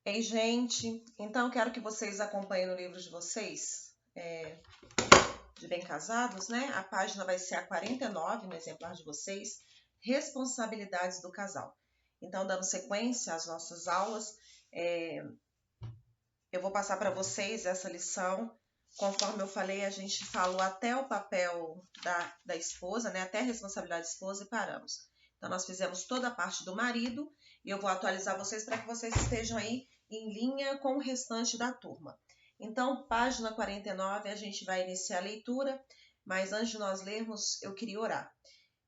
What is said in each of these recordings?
Ei, gente, então quero que vocês acompanhem no livro de vocês, de Bem Casados, né? A página vai ser a 49, no exemplar de vocês, Responsabilidades do Casal. Então, dando sequência às nossas aulas, eu vou passar para vocês essa lição. Conforme eu falei, a gente falou até o papel da esposa, né? Até a responsabilidade da esposa e paramos. Então, nós fizemos toda a parte do marido e eu vou atualizar vocês para que vocês estejam aí em linha com o restante da turma. Então, página 49, a gente vai iniciar a leitura, mas antes de nós lermos, eu queria orar.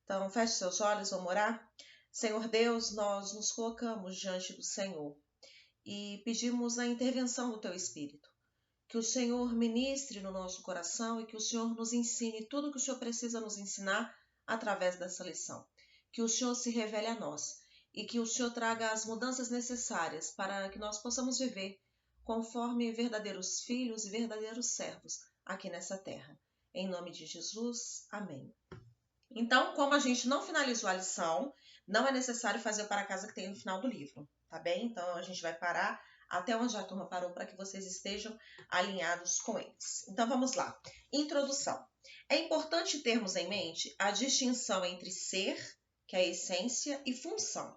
Então, feche seus olhos, vamos orar. Senhor Deus, nós nos colocamos diante do Senhor e pedimos a intervenção do Teu Espírito. Que o Senhor ministre no nosso coração e que o Senhor nos ensine tudo o que o Senhor precisa nos ensinar através dessa lição. Que o Senhor se revele a nós e que o Senhor traga as mudanças necessárias para que nós possamos viver conforme verdadeiros filhos e verdadeiros servos aqui nessa terra. Em nome de Jesus, amém. Então, como a gente não finalizou a lição, não é necessário fazer o para casa que tem no final do livro, tá bem? Então, a gente vai parar até onde a turma parou para que vocês estejam alinhados com eles. Então, vamos lá. Introdução. É importante termos em mente a distinção entre ser, que é a essência, e função.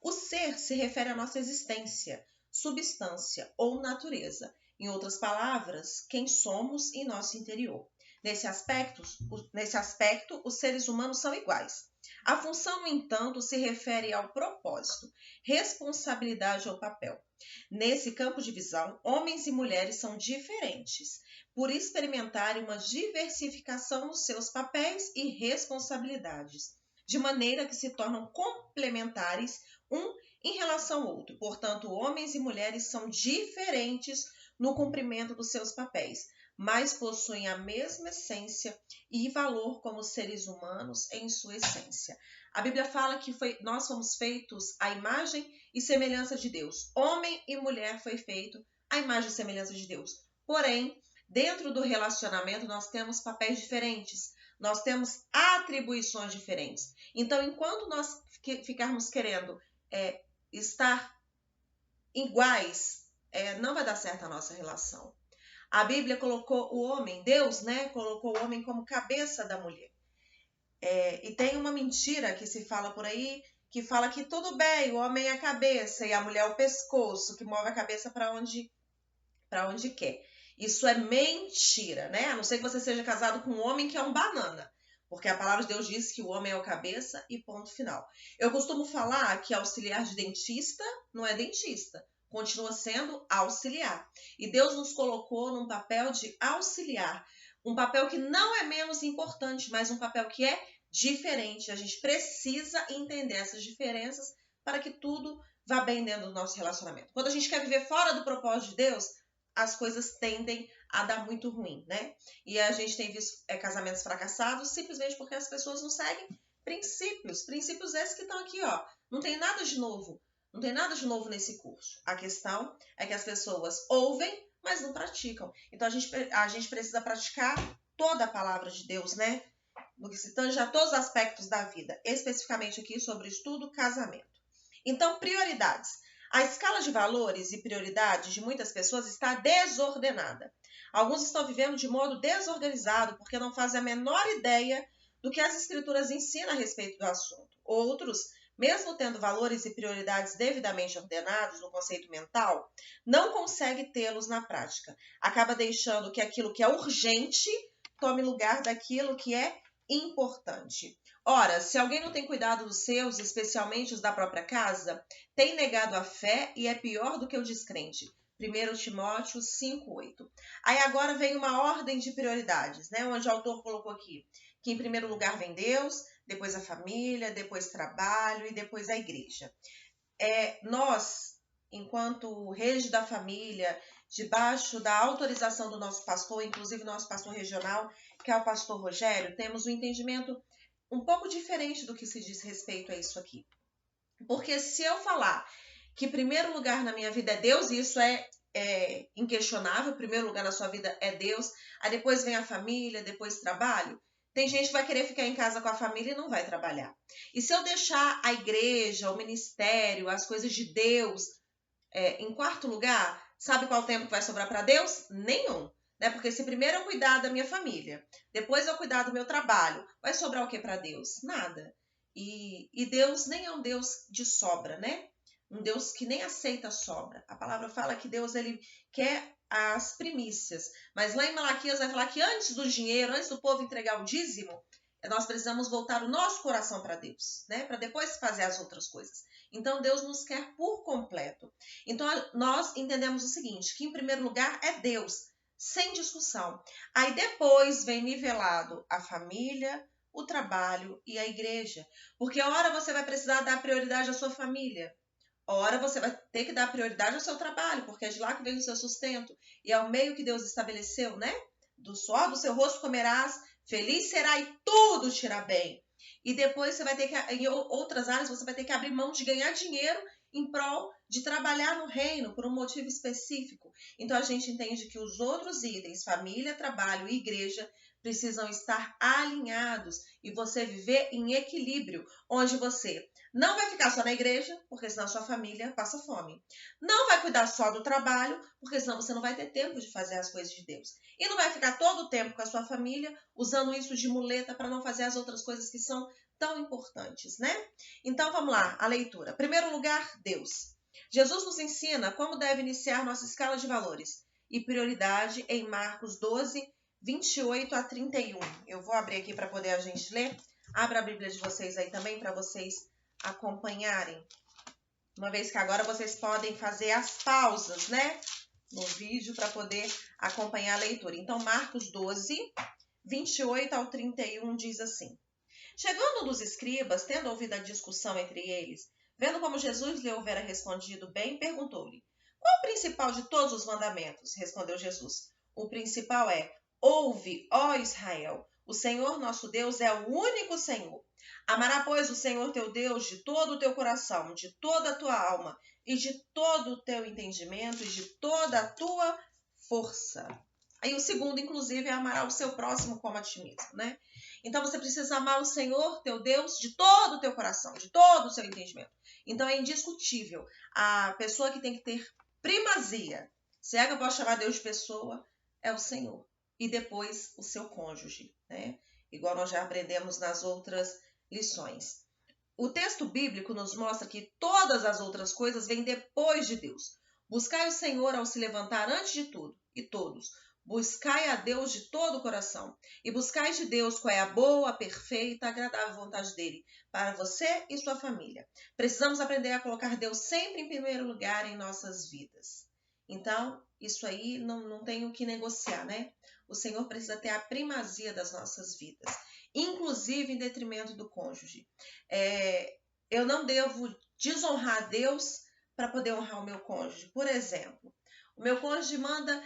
O ser se refere à nossa existência, substância ou natureza. Em outras palavras, quem somos em nosso interior. Nesse aspecto, os seres humanos são iguais. A função, no entanto, se refere ao propósito, responsabilidade ou papel. Nesse campo de visão, homens e mulheres são diferentes, por experimentarem uma diversificação nos seus papéis e responsabilidades, de maneira que se tornam complementares um em relação ao outro. Portanto, homens e mulheres são diferentes no cumprimento dos seus papéis, mas possuem a mesma essência e valor como seres humanos em sua essência. A Bíblia fala que nós fomos feitos à imagem e semelhança de Deus. Homem e mulher foi feito à imagem e semelhança de Deus. Porém, dentro do relacionamento, nós temos papéis diferentes, nós temos atribuições diferentes. Então, enquanto nós ficarmos querendo estar iguais, não vai dar certo a nossa relação. A Bíblia colocou o homem, Deus, colocou o homem como cabeça da mulher. E tem uma mentira que se fala por aí, que fala que tudo bem, o homem é a cabeça e a mulher é o pescoço, que move a cabeça para onde quer. Isso é mentira, né? A não ser que você seja casado com um homem que é um banana, porque a palavra de Deus diz que o homem é o cabeça e ponto final. Eu costumo falar que auxiliar de dentista não é dentista, continua sendo auxiliar. E Deus nos colocou num papel de auxiliar, um papel que não é menos importante, mas um papel que é diferente. A gente precisa entender essas diferenças para que tudo vá bem dentro do nosso relacionamento. Quando a gente quer viver fora do propósito de Deus, as coisas tendem a dar muito ruim, né? E a gente tem visto casamentos fracassados simplesmente porque as pessoas não seguem princípios esses que estão aqui, ó. Não tem nada de novo. Não tem nada de novo nesse curso. A questão é que as pessoas ouvem, mas não praticam. Então, a gente precisa praticar toda a palavra de Deus, né? No que se tange a todos os aspectos da vida, especificamente aqui sobre o estudo casamento. Então, prioridades. A escala de valores e prioridades de muitas pessoas está desordenada. Alguns estão vivendo de modo desorganizado porque não fazem a menor ideia do que as escrituras ensinam a respeito do assunto. Outros, mesmo tendo valores e prioridades devidamente ordenados no conceito mental, não consegue tê-los na prática. Acaba deixando que aquilo que é urgente tome lugar daquilo que é importante. Ora, se alguém não tem cuidado dos seus, especialmente os da própria casa, tem negado a fé e é pior do que o descrente. 1 Timóteo 5:8. Aí agora vem uma ordem de prioridades, né? Onde o autor colocou aqui que em primeiro lugar vem Deus, depois a família, depois trabalho e depois a igreja. Nós, enquanto rede da família, debaixo da autorização do nosso pastor, inclusive nosso pastor regional, que é o pastor Rogério, temos um entendimento um pouco diferente do que se diz respeito a isso aqui. Porque se eu falar que primeiro lugar na minha vida é Deus, e isso é inquestionável, primeiro lugar na sua vida é Deus, aí depois vem a família, depois trabalho, tem gente que vai querer ficar em casa com a família e não vai trabalhar. E se eu deixar a igreja, o ministério, as coisas de Deus Em quarto lugar, sabe qual tempo que vai sobrar para Deus? Nenhum. Né? Porque se primeiro eu cuidar da minha família, depois eu cuidar do meu trabalho, vai sobrar o que para Deus? Nada. E Deus nem é um Deus de sobra, né? Um Deus que nem aceita sobra. A palavra fala que Deus ele quer as primícias. Mas lá em Malaquias vai falar que antes do dinheiro, antes do povo entregar o dízimo, nós precisamos voltar o nosso coração para Deus, né? Para depois fazer as outras coisas. Então Deus nos quer por completo. Então nós entendemos o seguinte, que em primeiro lugar é Deus, sem discussão. Aí depois vem nivelado a família, o trabalho e a igreja. Porque a hora você vai precisar dar prioridade à sua família. Ora, você vai ter que dar prioridade ao seu trabalho, porque é de lá que vem o seu sustento. E é o meio que Deus estabeleceu, né? Do suor do seu rosto comerás, feliz será e tudo te irá bem. E depois você vai ter que, em outras áreas, você vai ter que abrir mão de ganhar dinheiro em prol de trabalhar no reino por um motivo específico. Então a gente entende que os outros itens, família, trabalho e igreja, precisam estar alinhados e você viver em equilíbrio, onde você não vai ficar só na igreja, porque senão sua família passa fome. Não vai cuidar só do trabalho, porque senão você não vai ter tempo de fazer as coisas de Deus. E não vai ficar todo o tempo com a sua família, usando isso de muleta para não fazer as outras coisas que são tão importantes, né? Então vamos lá, a leitura. Primeiro lugar, Deus. Jesus nos ensina como deve iniciar nossa escala de valores e prioridade em Marcos 12, 28 a 31. Eu vou abrir aqui para poder a gente ler. Abra a Bíblia de vocês aí também para vocês acompanharem. Uma vez que agora vocês podem fazer as pausas, né? No vídeo para poder acompanhar a leitura. Então, Marcos 12, 28 ao 31 diz assim. Chegando um dos escribas, tendo ouvido a discussão entre eles, vendo como Jesus lhe houvera respondido bem, perguntou-lhe, qual o principal de todos os mandamentos? Respondeu Jesus. O principal é, ouve, ó Israel, o Senhor nosso Deus é o único Senhor. Amará, pois, o Senhor teu Deus de todo o teu coração, de toda a tua alma, e de todo o teu entendimento, e de toda a tua força. Aí o segundo, inclusive, é amará o seu próximo como a ti mesmo, né? Então você precisa amar o Senhor, teu Deus, de todo o teu coração, de todo o seu entendimento. Então é indiscutível. A pessoa que tem que ter primazia, se é que eu posso chamar Deus de pessoa, é o Senhor. E depois o seu cônjuge, né? Igual nós já aprendemos nas outras lições. O texto bíblico nos mostra que todas as outras coisas vêm depois de Deus. Buscai o Senhor ao se levantar antes de tudo e todos. Buscai a Deus de todo o coração. E buscai de Deus qual é a boa, perfeita, agradável vontade dele para você e sua família. Precisamos aprender a colocar Deus sempre em primeiro lugar em nossas vidas. Então, isso aí não tem o que negociar, né? O Senhor precisa ter a primazia das nossas vidas, inclusive em detrimento do cônjuge. Eu não devo desonrar Deus para poder honrar o meu cônjuge. Por exemplo, o meu cônjuge manda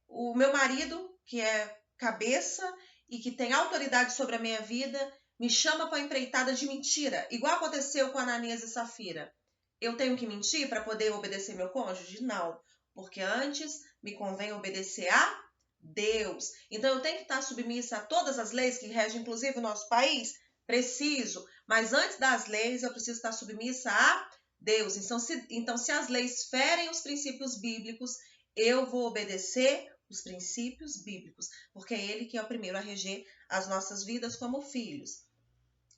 o meu marido, que é cabeça e que tem autoridade sobre a minha vida, me chama para empreitada de mentira, igual aconteceu com Ananias e Safira. Eu tenho que mentir para poder obedecer meu cônjuge? Não, porque antes me convém obedecer a Deus. Então eu tenho que estar submissa a todas as leis que regem, inclusive, o nosso país? Preciso, mas antes das leis eu preciso estar submissa a Deus. Então, se as leis ferem os princípios bíblicos, eu vou obedecer os princípios bíblicos, porque é Ele que é o primeiro a reger as nossas vidas como filhos.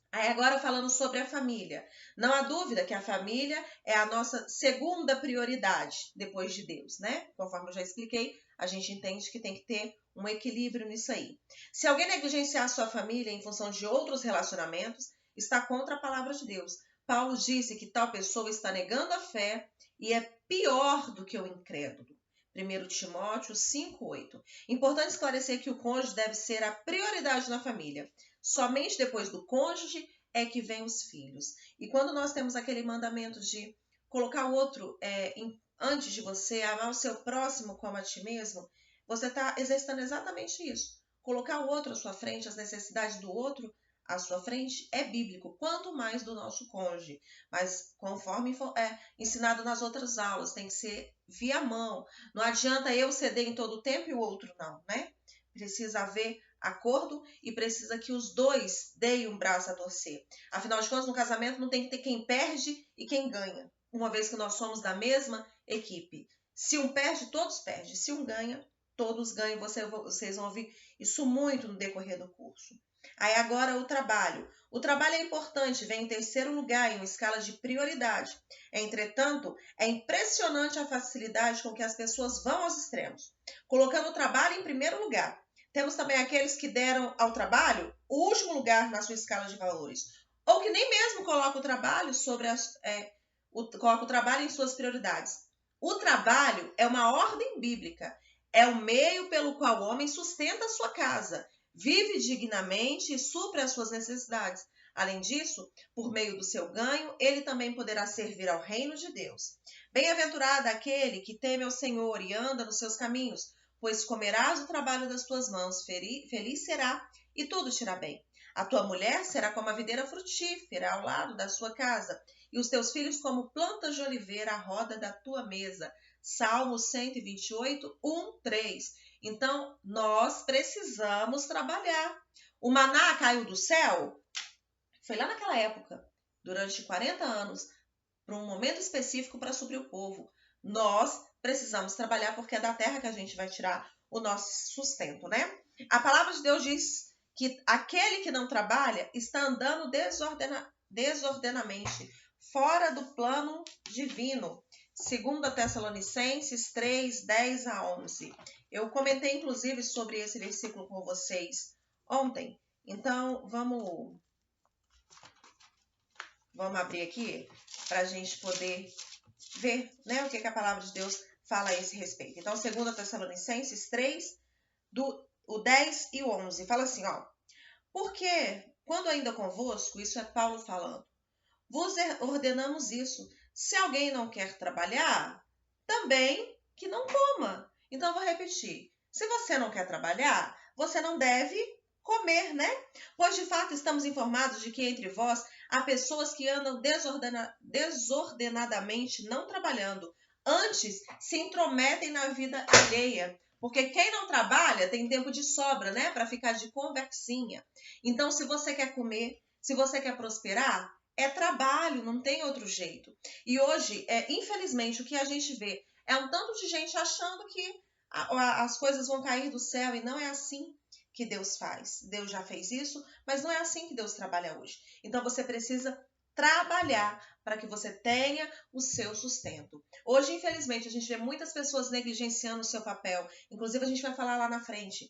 Aí agora falando sobre a família. Não há dúvida que a família é a nossa segunda prioridade depois de Deus, né? Conforme eu já expliquei, a gente entende que tem que ter um equilíbrio nisso aí. Se alguém negligenciar a sua família em função de outros relacionamentos, está contra a palavra de Deus. Paulo disse que tal pessoa está negando a fé e é pior do que o incrédulo. 1 Timóteo 5:8. Importante esclarecer que o cônjuge deve ser a prioridade na família. Somente depois do cônjuge é que vem os filhos. E quando nós temos aquele mandamento de colocar o outro antes de você, amar o seu próximo como a ti mesmo, você está exercitando exatamente isso. Colocar o outro à sua frente, as necessidades do outro à sua frente, é bíblico, quanto mais do nosso cônjuge. Mas conforme ensinado nas outras aulas, tem que ser via mão. Não adianta eu ceder em todo o tempo e o outro não, né? Precisa haver acordo e precisa que os dois deem um braço a torcer. Afinal de contas, no casamento não tem que ter quem perde e quem ganha. uma vez que nós somos da mesma equipe. Se um perde, todos perdem. Se um ganha, todos ganham. Vocês vão ouvir isso muito no decorrer do curso. Aí agora o trabalho. O trabalho é importante, vem em terceiro lugar em uma escala de prioridade. Entretanto, é impressionante a facilidade com que as pessoas vão aos extremos, colocando o trabalho em primeiro lugar. Temos também aqueles que deram ao trabalho o último lugar na sua escala de valores, ou que nem mesmo colocam o trabalho coloca o trabalho em suas prioridades. O trabalho é uma ordem bíblica, é o meio pelo qual o homem sustenta a sua casa, vive dignamente e supre as suas necessidades. Além disso, por meio do seu ganho, ele também poderá servir ao reino de Deus. Bem-aventurado aquele que teme ao Senhor e anda nos seus caminhos, pois comerás o trabalho das tuas mãos, feliz será e tudo te irá bem. A tua mulher será como a videira frutífera ao lado da sua casa, e os teus filhos como plantas de oliveira à roda da tua mesa. Salmo 128, 1, 3. Então, nós precisamos trabalhar. O maná caiu do céu? Foi lá naquela época, durante 40 anos, para um momento específico para suprir o povo. Nós precisamos trabalhar porque é da terra que a gente vai tirar o nosso sustento, né? A palavra de Deus diz que aquele que não trabalha está andando desordenadamente, fora do plano divino. 2 Tessalonicenses 3, 10 a 11. Eu comentei, inclusive, sobre esse versículo com vocês ontem. Então, vamos abrir aqui para a gente poder ver, né, o que a palavra de Deus fala a esse respeito. Então, 2 Tessalonicenses 3, o 10 e o 11. Fala assim, ó. Porque, quando ainda convosco, isso é Paulo falando, vos ordenamos isso. Se alguém não quer trabalhar, também que não coma. Então, eu vou repetir. Se você não quer trabalhar, você não deve comer, né? Pois, de fato, estamos informados de que entre vós há pessoas que andam desordenadamente, não trabalhando. Antes, se intrometem na vida alheia. Porque quem não trabalha tem tempo de sobra, né? Para ficar de conversinha. Então, se você quer comer, se você quer prosperar, é trabalho, não tem outro jeito. E hoje, infelizmente, o que a gente vê é um tanto de gente achando que as coisas vão cair do céu, e não é assim que Deus faz. Deus já fez isso, mas não é assim que Deus trabalha hoje. Então, você precisa trabalhar para que você tenha o seu sustento. Hoje, infelizmente, a gente vê muitas pessoas negligenciando o seu papel. Inclusive, a gente vai falar lá na frente.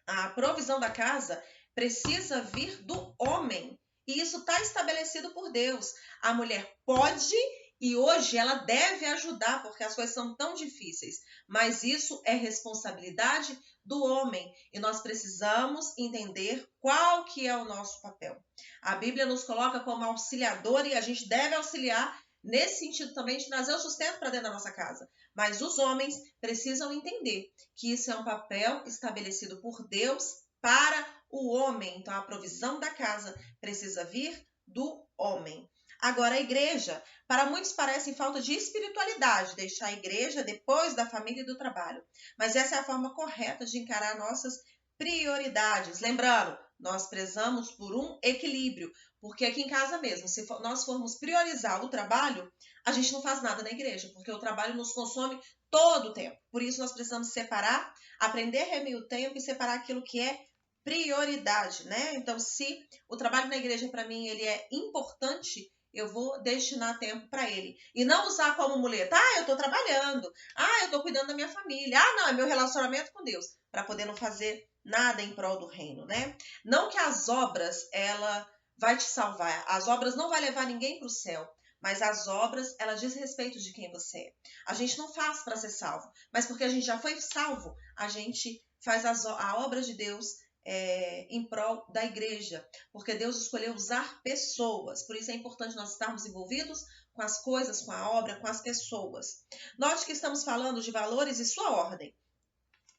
A provisão da casa precisa vir do homem. E isso está estabelecido por Deus. A mulher pode e hoje ela deve ajudar, porque as coisas são tão difíceis. Mas isso é responsabilidade do homem. E nós precisamos entender qual que é o nosso papel. A Bíblia nos coloca como auxiliador e a gente deve auxiliar nesse sentido também de trazer o sustento para dentro da nossa casa. Mas os homens precisam entender que isso é um papel estabelecido por Deus para o homem. Então, a provisão da casa precisa vir do homem. Agora, a igreja, para muitos parece falta de espiritualidade, deixar a igreja depois da família e do trabalho. Mas essa é a forma correta de encarar nossas prioridades. Lembrando, nós prezamos por um equilíbrio, porque aqui em casa mesmo, se nós formos priorizar o trabalho, a gente não faz nada na igreja, porque o trabalho nos consome todo o tempo. Por isso, nós precisamos separar, aprender a remir o tempo e separar aquilo que é prioridade, né? Então, se o trabalho na igreja, para mim, ele é importante, eu vou destinar tempo para ele. E não usar como muleta. Eu estou trabalhando. Eu estou cuidando da minha família. Não, é meu relacionamento com Deus. Para poder não fazer nada em prol do reino, né? Não que as obras, ela vai te salvar. As obras não vai levar ninguém para o céu. Mas as obras, elas dizem respeito de quem você é. A gente não faz para ser salvo. Mas porque a gente já foi salvo, a gente faz a obra de Deus em prol da igreja, porque Deus escolheu usar pessoas, por isso é importante nós estarmos envolvidos com as coisas, com a obra, com as pessoas. Note que estamos falando de valores e sua ordem,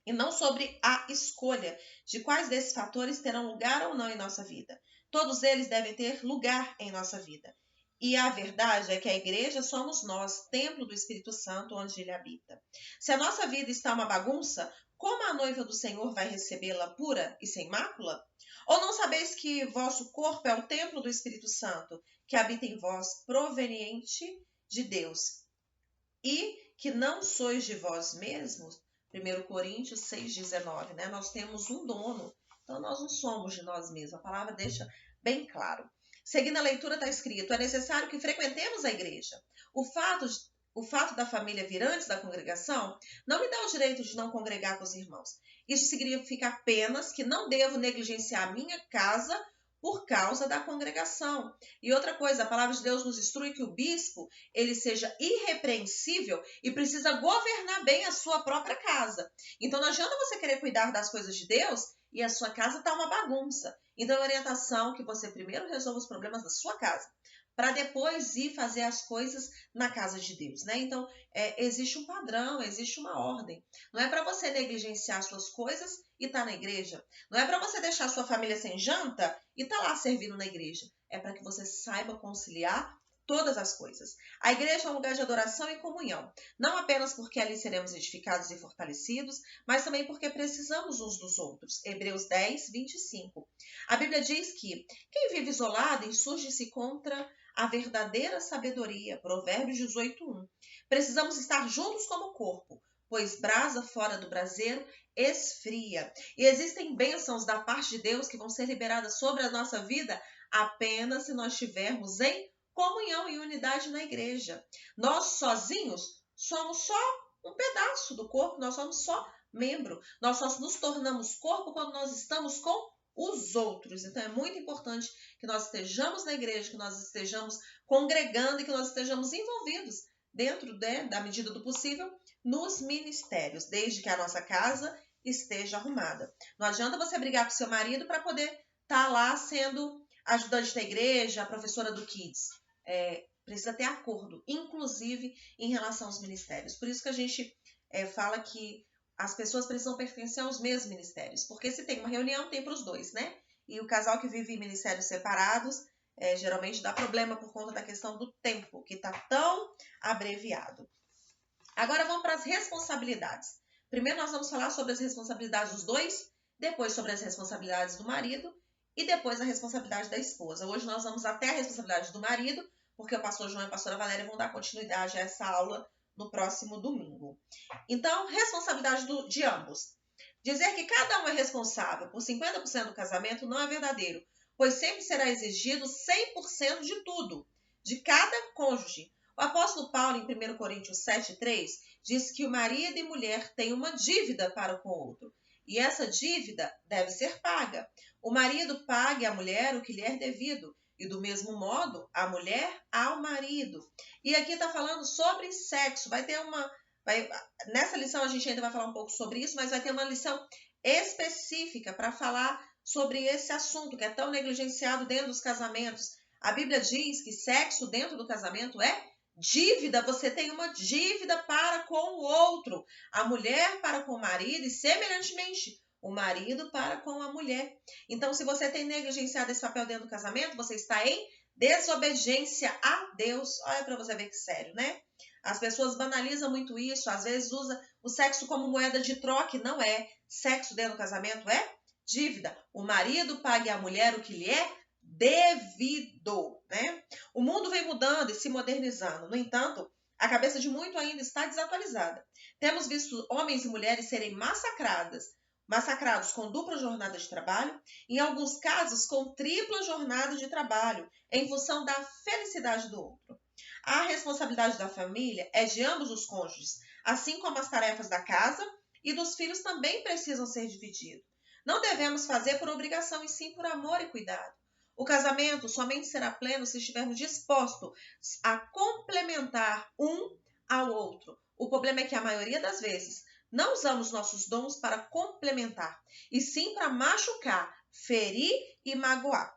e não sobre a escolha de quais desses fatores terão lugar ou não em nossa vida. Todos eles devem ter lugar em nossa vida. E a verdade é que a igreja somos nós, templo do Espírito Santo, onde ele habita. Se a nossa vida está uma bagunça, como a noiva do Senhor vai recebê-la pura e sem mácula? Ou não sabeis que vosso corpo é o templo do Espírito Santo, que habita em vós, proveniente de Deus e que não sois de vós mesmos, 1 Coríntios 6,19, né? Nós temos um dono, então nós não somos de nós mesmos. A palavra deixa bem claro. Seguindo a leitura está escrito, é necessário que frequentemos a igreja. O fato da família vir antes da congregação não me dá o direito de não congregar com os irmãos. Isso significa apenas que não devo negligenciar a minha casa por causa da congregação. E outra coisa, a palavra de Deus nos instrui que o bispo, ele seja irrepreensível e precisa governar bem a sua própria casa. Então não adianta você querer cuidar das coisas de Deus e a sua casa está uma bagunça. Então a orientação é que você primeiro resolva os problemas da sua casa, para depois ir fazer as coisas na casa de Deus, né? Então, existe um padrão, existe uma ordem. Não é para você negligenciar suas coisas e estar na igreja. Não é para você deixar sua família sem janta e estar lá servindo na igreja. É para que você saiba conciliar todas as coisas. A igreja é um lugar de adoração e comunhão. Não apenas porque ali seremos edificados e fortalecidos, mas também porque precisamos uns dos outros. Hebreus 10, 25. A Bíblia diz que quem vive isolado insurge-se contra a verdadeira sabedoria. Provérbios 18, 1. Precisamos estar juntos como corpo, pois brasa fora do braseiro esfria. E existem bênçãos da parte de Deus que vão ser liberadas sobre a nossa vida apenas se nós estivermos em comunhão e unidade na igreja. Nós sozinhos somos só um pedaço do corpo, nós somos só membro. Nós só nos tornamos corpo quando nós estamos com os outros. Então é muito importante que nós estejamos na igreja, que nós estejamos congregando e que nós estejamos envolvidos dentro da medida do possível nos ministérios, desde que a nossa casa esteja arrumada. Não adianta você brigar com seu marido para poder estar lá sendo ajudante da igreja, a professora do Kids. Precisa ter acordo, inclusive em relação aos ministérios. Por isso que a gente fala que as pessoas precisam pertencer aos mesmos ministérios, porque se tem uma reunião, tem para os dois, né? E o casal que vive em ministérios separados, geralmente dá problema por conta da questão do tempo, que está tão abreviado. Agora vamos para as responsabilidades. Primeiro nós vamos falar sobre as responsabilidades dos dois, depois sobre as responsabilidades do marido e depois a responsabilidade da esposa. Hoje nós vamos até a responsabilidade do marido, porque o pastor João e a pastora Valéria vão dar continuidade a essa aula no próximo domingo. Então, responsabilidade de ambos. Dizer que cada um é responsável por 50% do casamento não é verdadeiro, pois sempre será exigido 100% de tudo, de cada cônjuge. O apóstolo Paulo, em 1 Coríntios 7,3, diz que o marido e mulher têm uma dívida para com o outro, e essa dívida deve ser paga. O marido pague à mulher o que lhe é devido, e do mesmo modo, a mulher ao marido. E aqui está falando sobre sexo. Nessa lição a gente ainda vai falar um pouco sobre isso, mas vai ter uma lição específica para falar sobre esse assunto que é tão negligenciado dentro dos casamentos. A Bíblia diz que sexo dentro do casamento é dívida. Você tem uma dívida para com o outro. A mulher para com o marido e, semelhantemente, o marido para com a mulher. Então, se você tem negligenciado esse papel dentro do casamento, você está em desobediência a Deus. Olha para você ver que sério, né? As pessoas banalizam muito isso, às vezes usa o sexo como moeda de troca. Não é. Sexo dentro do casamento é dívida. O marido pague à mulher o que lhe é devido, né? O mundo vem mudando e se modernizando. No entanto, a cabeça de muito ainda está desatualizada. Temos visto homens e mulheres serem massacrados com dupla jornada de trabalho, em alguns casos com tripla jornada de trabalho, em função da felicidade do outro. A responsabilidade da família é de ambos os cônjuges, assim como as tarefas da casa e dos filhos também precisam ser divididas. Não devemos fazer por obrigação, e sim por amor e cuidado. O casamento somente será pleno se estivermos dispostos a complementar um ao outro. O problema é que a maioria das vezes não usamos nossos dons para complementar, e sim para machucar, ferir e magoar.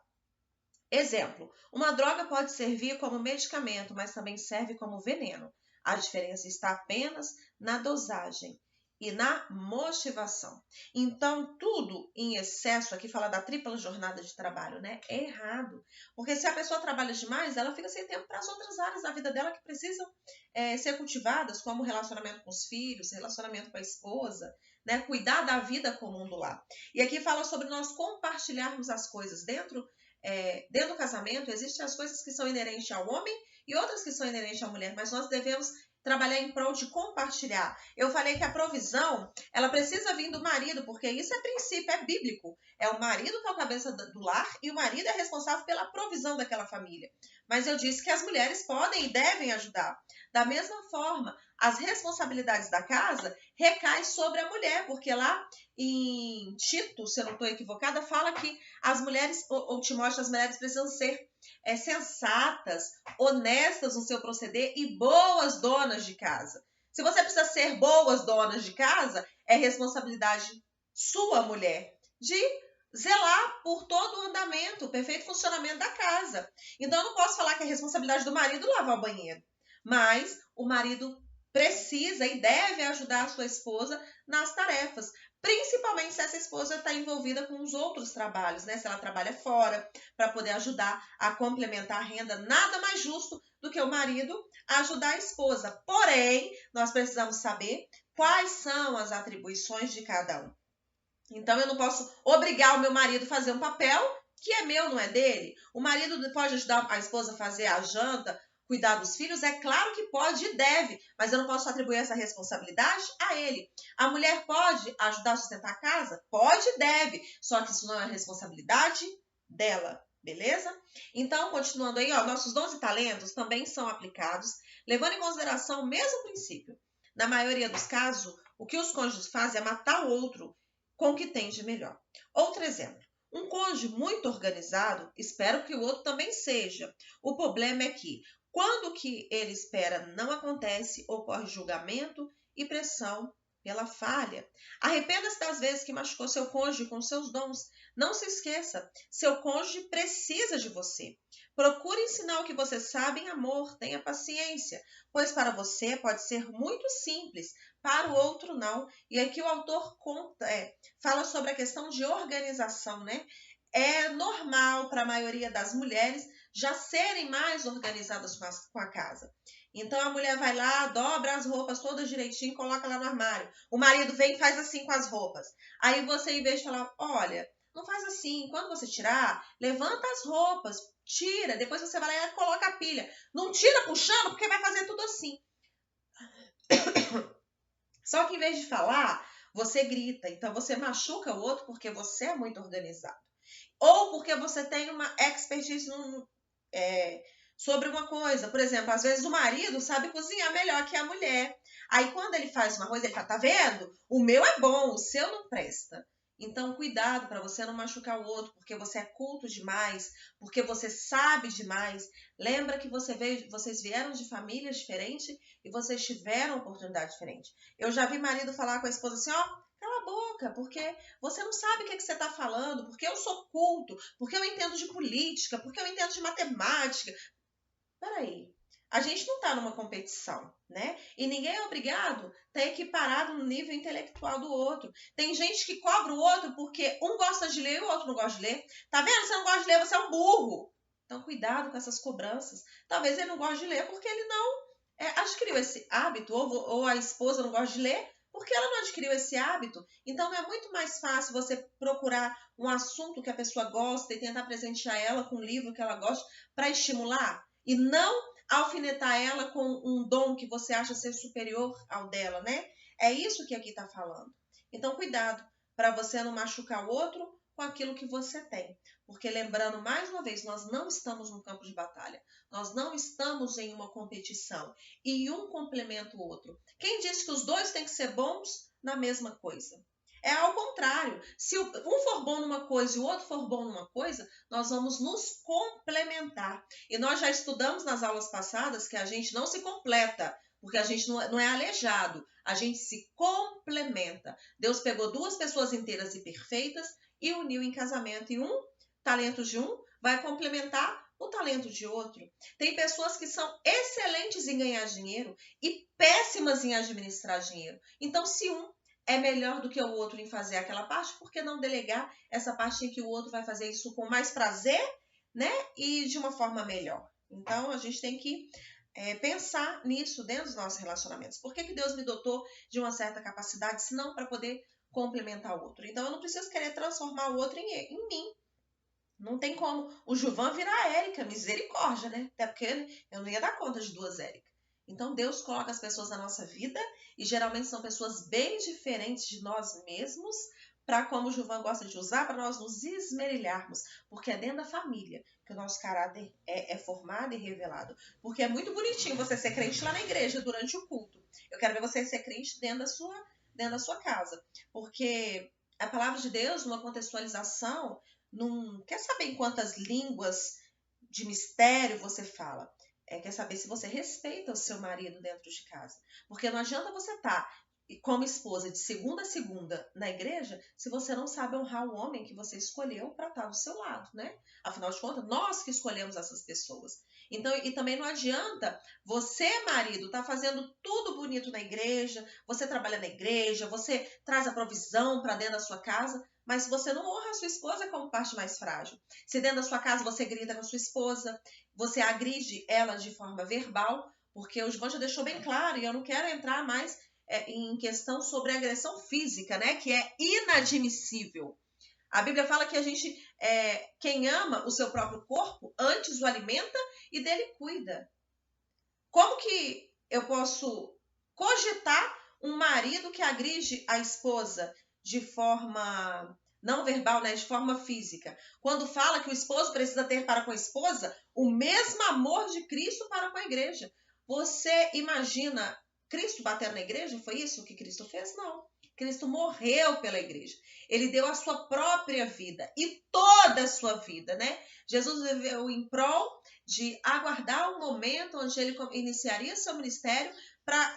Exemplo, uma droga pode servir como medicamento, mas também serve como veneno. A diferença está apenas na dosagem e na motivação. Então, tudo em excesso, aqui fala da tripla jornada de trabalho, né? É errado. Porque se a pessoa trabalha demais, ela fica sem tempo para as outras áreas da vida dela que precisam ser cultivadas, como relacionamento com os filhos, relacionamento com a esposa, né? Cuidar da vida comum do lar. E aqui fala sobre nós compartilharmos as coisas dentro do casamento. Existem as coisas que são inerentes ao homem e outras que são inerentes à mulher, mas nós devemos trabalhar em prol de compartilhar. Eu falei que a provisão, ela precisa vir do marido, porque isso é princípio, é bíblico. É o marido que é o cabeça do lar e o marido é responsável pela provisão daquela família. Mas eu disse que as mulheres podem e devem ajudar. Da mesma forma, as responsabilidades da casa recaem sobre a mulher, porque lá em Tito, se eu não estou equivocada, fala que as mulheres, ou Timóteo, as mulheres precisam ser sensatas, honestas no seu proceder e boas donas de casa. Se você precisa ser boas donas de casa, é responsabilidade sua, mulher, de zelar por todo o andamento, o perfeito funcionamento da casa. Então, eu não posso falar que é responsabilidade do marido lavar o banheiro, mas o marido precisa e deve ajudar a sua esposa nas tarefas, principalmente se essa esposa está envolvida com os outros trabalhos, né? Se ela trabalha fora, para poder ajudar a complementar a renda, nada mais justo do que o marido ajudar a esposa. Porém, nós precisamos saber quais são as atribuições de cada um. Então, eu não posso obrigar o meu marido a fazer um papel que é meu, não é dele. O marido pode ajudar a esposa a fazer a janta, cuidar dos filhos? É claro que pode e deve, mas eu não posso atribuir essa responsabilidade a ele. A mulher pode ajudar a sustentar a casa? Pode e deve, só que isso não é responsabilidade dela, beleza? Então, continuando aí, nossos dons e talentos também são aplicados, levando em consideração o mesmo princípio. Na maioria dos casos, o que os cônjuges fazem é matar o outro com o que tem de melhor. Outro exemplo. Um cônjuge muito organizado, espero que o outro também seja. O problema é que, quando o que ele espera não acontece, ocorre julgamento e pressão pela falha. Arrependa-se das vezes que machucou seu cônjuge com seus dons. Não se esqueça, seu cônjuge precisa de você. Procure ensinar o que você sabe em amor, tenha paciência, pois para você pode ser muito simples, para o outro não. E aqui o autor fala sobre a questão de organização, né? É normal para a maioria das mulheres já serem mais organizadas com a casa. Então a mulher vai lá, dobra as roupas todas direitinho, coloca lá no armário. O marido vem e faz assim com as roupas. Aí você, em vez de falar, olha, não faz assim, quando você tirar, levanta as roupas, tira, depois você vai lá e coloca a pilha. Não tira puxando, porque vai fazer tudo assim. Só que em vez de falar, você grita. Então você machuca o outro porque você é muito organizado. Ou porque você tem uma expertise sobre uma coisa. Por exemplo, às vezes o marido sabe cozinhar melhor que a mulher. Aí quando ele faz uma coisa, ele fala, tá vendo? O meu é bom, o seu não presta. Então, cuidado para você não machucar o outro, porque você é culto demais, porque você sabe demais. Lembra que vocês vieram de famílias diferentes e vocês tiveram oportunidade diferente. Eu já vi marido falar com a esposa assim, cala a boca, porque você não sabe o que você está falando, porque eu sou culto, porque eu entendo de política, porque eu entendo de matemática. Peraí, a gente não está numa competição, né? E ninguém é obrigado a estar equiparado no nível intelectual do outro. Tem gente que cobra o outro porque um gosta de ler e o outro não gosta de ler. Tá vendo? Você não gosta de ler, você é um burro. Então, cuidado com essas cobranças. Talvez ele não goste de ler porque ele não adquiriu esse hábito, ou a esposa não gosta de ler porque ela não adquiriu esse hábito. Então, é muito mais fácil você procurar um assunto que a pessoa gosta e tentar presentear ela com um livro que ela gosta para estimular. E não alfinetar ela com um dom que você acha ser superior ao dela, né? É isso que aqui está falando. Então, cuidado para você não machucar o outro com aquilo que você tem. Porque, lembrando mais uma vez, nós não estamos num campo de batalha. Nós não estamos em uma competição. E um complementa o outro. Quem disse que os dois têm que ser bons na mesma coisa? É ao contrário. Se um for bom numa coisa e o outro for bom numa coisa, nós vamos nos complementar. E nós já estudamos nas aulas passadas que a gente não se completa, porque a gente não é aleijado, a gente se complementa. Deus pegou duas pessoas inteiras e perfeitas e uniu em casamento. E um talento de um vai complementar o talento de outro. Tem pessoas que são excelentes em ganhar dinheiro e péssimas em administrar dinheiro. Então, se um é melhor do que o outro em fazer aquela parte, por que não delegar essa parte em que o outro vai fazer isso com mais prazer, né? E de uma forma melhor. Então, a gente tem que pensar nisso dentro dos nossos relacionamentos. Por que Deus me dotou de uma certa capacidade, se não para poder complementar o outro? Então, eu não preciso querer transformar o outro em mim. Não tem como o Gilvan virar a Érica, misericórdia, né? Até porque eu não ia dar conta de duas Érica. Então Deus coloca as pessoas na nossa vida e geralmente são pessoas bem diferentes de nós mesmos, para, como o Gilvan gosta de usar, para nós nos esmerilharmos, porque é dentro da família que o nosso caráter é formado e revelado. Porque é muito bonitinho você ser crente lá na igreja durante o culto. Eu quero ver você ser crente dentro da sua casa. Porque a palavra de Deus, numa contextualização, não quer saber em quantas línguas de mistério você fala. Quer saber se você respeita o seu marido dentro de casa. Porque não adianta você estar como esposa de segunda a segunda na igreja se você não sabe honrar o homem que você escolheu para estar do seu lado, né? Afinal de contas, nós que escolhemos essas pessoas. Então, e também não adianta você, marido, estar fazendo tudo bonito na igreja, você trabalha na igreja, você traz a provisão para dentro da sua casa, mas você não honra a sua esposa como parte mais frágil. Se dentro da sua casa você grita com a sua esposa, você agride ela de forma verbal, porque o João já deixou bem claro, e eu não quero entrar mais em questão sobre agressão física, né? Que é inadmissível. A Bíblia fala que a gente, quem ama o seu próprio corpo, antes o alimenta e dele cuida. Como que eu posso cogitar um marido que agride a esposa de forma não verbal, né, de forma física, quando fala que o esposo precisa ter para com a esposa o mesmo amor de Cristo para com a igreja? Você imagina Cristo batendo na igreja? Foi isso que Cristo fez? Não. Cristo morreu pela igreja. Ele deu a sua própria vida e toda a sua vida, né? Jesus viveu em prol de aguardar o momento onde ele iniciaria seu ministério,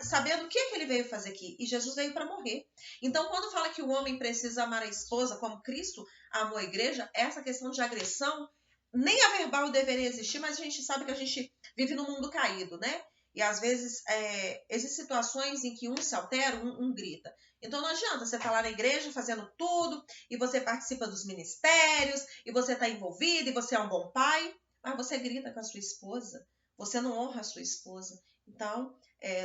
sabendo o que ele veio fazer aqui. E Jesus veio para morrer. Então, quando fala que o homem precisa amar a esposa como Cristo amou a igreja, essa questão de agressão, nem a verbal deveria existir, mas a gente sabe que a gente vive num mundo caído, né? E às vezes existem situações em que um se altera, um grita. Então não adianta você estar lá na igreja fazendo tudo, e você participa dos ministérios, e você está envolvido, e você é um bom pai, mas você grita com a sua esposa, você não honra a sua esposa. Então,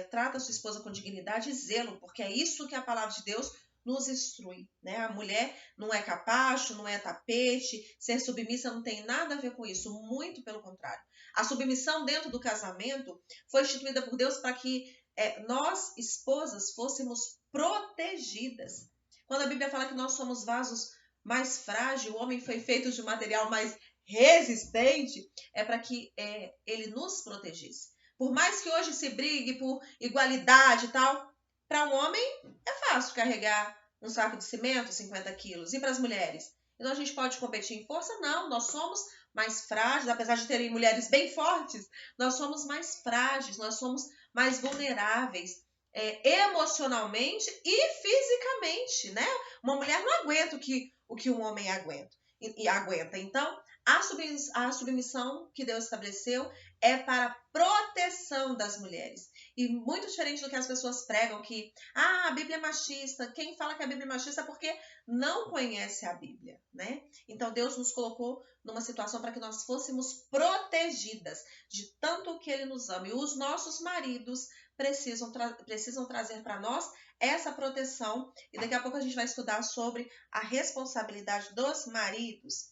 trata a sua esposa com dignidade e zelo, porque é isso que a palavra de Deus nos instrui, né? A mulher não é capacho, não é tapete, ser submissa não tem nada a ver com isso, muito pelo contrário. A submissão dentro do casamento foi instituída por Deus para que nós, esposas, fôssemos protegidas. Quando a Bíblia fala que nós somos vasos mais frágeis, o homem foi feito de material mais resistente, é para que ele nos protegesse. Por mais que hoje se brigue por igualdade e tal, para um homem é fácil carregar um saco de cimento, 50 quilos. E para as mulheres? Então a gente pode competir em força? Não, nós somos mais frágeis, apesar de terem mulheres bem fortes, nós somos mais frágeis, nós somos mais vulneráveis emocionalmente e fisicamente, né? Uma mulher não aguenta o que um homem aguenta. Então, a submissão que Deus estabeleceu é para proteção das mulheres. E muito diferente do que as pessoas pregam, que a Bíblia é machista. Quem fala que a Bíblia é machista é porque não conhece a Bíblia, né? Então Deus nos colocou numa situação para que nós fôssemos protegidas de tanto que Ele nos ama. E os nossos maridos precisam trazer para nós essa proteção. E daqui a pouco a gente vai estudar sobre a responsabilidade dos maridos.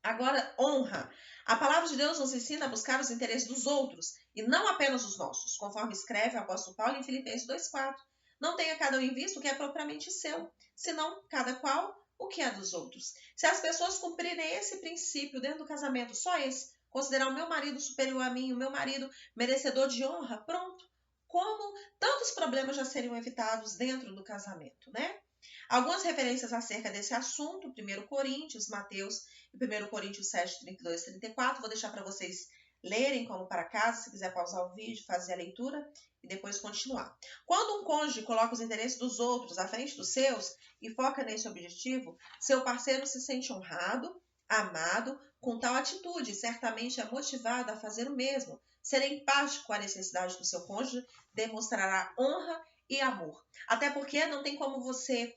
Agora, honra. A palavra de Deus nos ensina a buscar os interesses dos outros e não apenas os nossos, conforme escreve o apóstolo Paulo em Filipenses 2,4. Não tenha cada um em vista o que é propriamente seu, senão cada qual o que é dos outros. Se as pessoas cumprirem esse princípio dentro do casamento, só esse, considerar o meu marido superior a mim, o meu marido merecedor de honra, pronto. Como tantos problemas já seriam evitados dentro do casamento, né? Algumas referências acerca desse assunto, 1 Coríntios, Mateus e 1 Coríntios 7, 32 e 34. Vou deixar para vocês lerem como para casa, se quiser pausar o vídeo, fazer a leitura e depois continuar. Quando um cônjuge coloca os interesses dos outros à frente dos seus e foca nesse objetivo, seu parceiro se sente honrado, amado com tal atitude e certamente é motivado a fazer o mesmo. Ser empático com a necessidade do seu cônjuge demonstrará honra e amor. Até porque não tem como você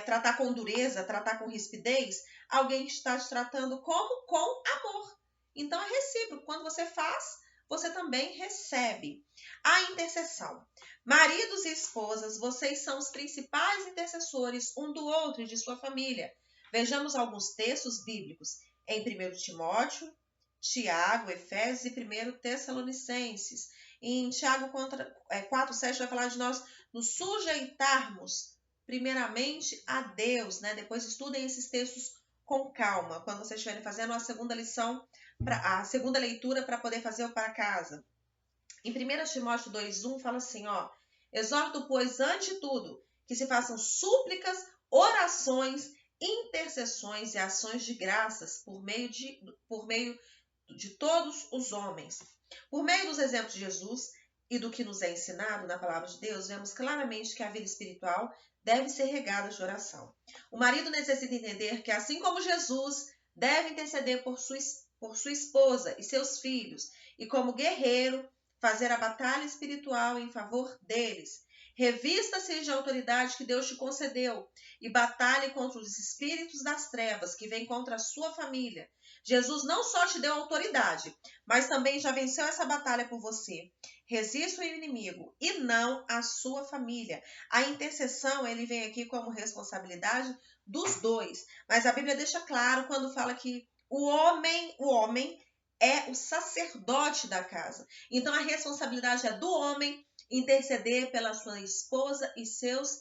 tratar com dureza, tratar com rispidez, alguém que está te tratando como? Com amor. Então é recíproco. Quando você faz, você também recebe. A intercessão. Maridos e esposas, vocês são os principais intercessores um do outro e de sua família. Vejamos alguns textos bíblicos. em 1 Timóteo, Tiago, Efésios e 1 Tessalonicenses. Em Tiago 4:7 vai falar de nós nos sujeitarmos primeiramente a Deus, né? Depois estudem esses textos com calma, quando vocês estiverem fazendo a segunda lição, a segunda leitura para poder fazer o para casa. Em 1 Timóteo 2:1 fala assim, ó: exorto, pois, ante tudo, que se façam súplicas, orações, intercessões e ações de graças por meio de todos os homens. Por meio dos exemplos de Jesus e do que nos é ensinado na palavra de Deus, vemos claramente que a vida espiritual deve ser regada de oração. O marido necessita entender que, assim como Jesus deve interceder por sua esposa e seus filhos, e como guerreiro, fazer a batalha espiritual em favor deles. Revista-se de autoridade que Deus te concedeu e batalhe contra os espíritos das trevas que vêm contra a sua família. Jesus não só te deu autoridade, mas também já venceu essa batalha por você. Resista o inimigo e não a sua família. A intercessão, ele vem aqui como responsabilidade dos dois. Mas a Bíblia deixa claro quando fala que o homem é o sacerdote da casa. Então a responsabilidade é do homem interceder pela sua esposa e seus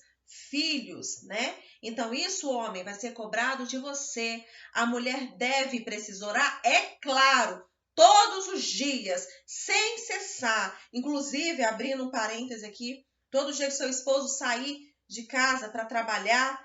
filhos, né? Então isso, homem, vai ser cobrado de você. A mulher deve e precisa orar, é claro, todos os dias, sem cessar. Inclusive, abrindo um parêntese aqui, todo dia que seu esposo sair de casa para trabalhar,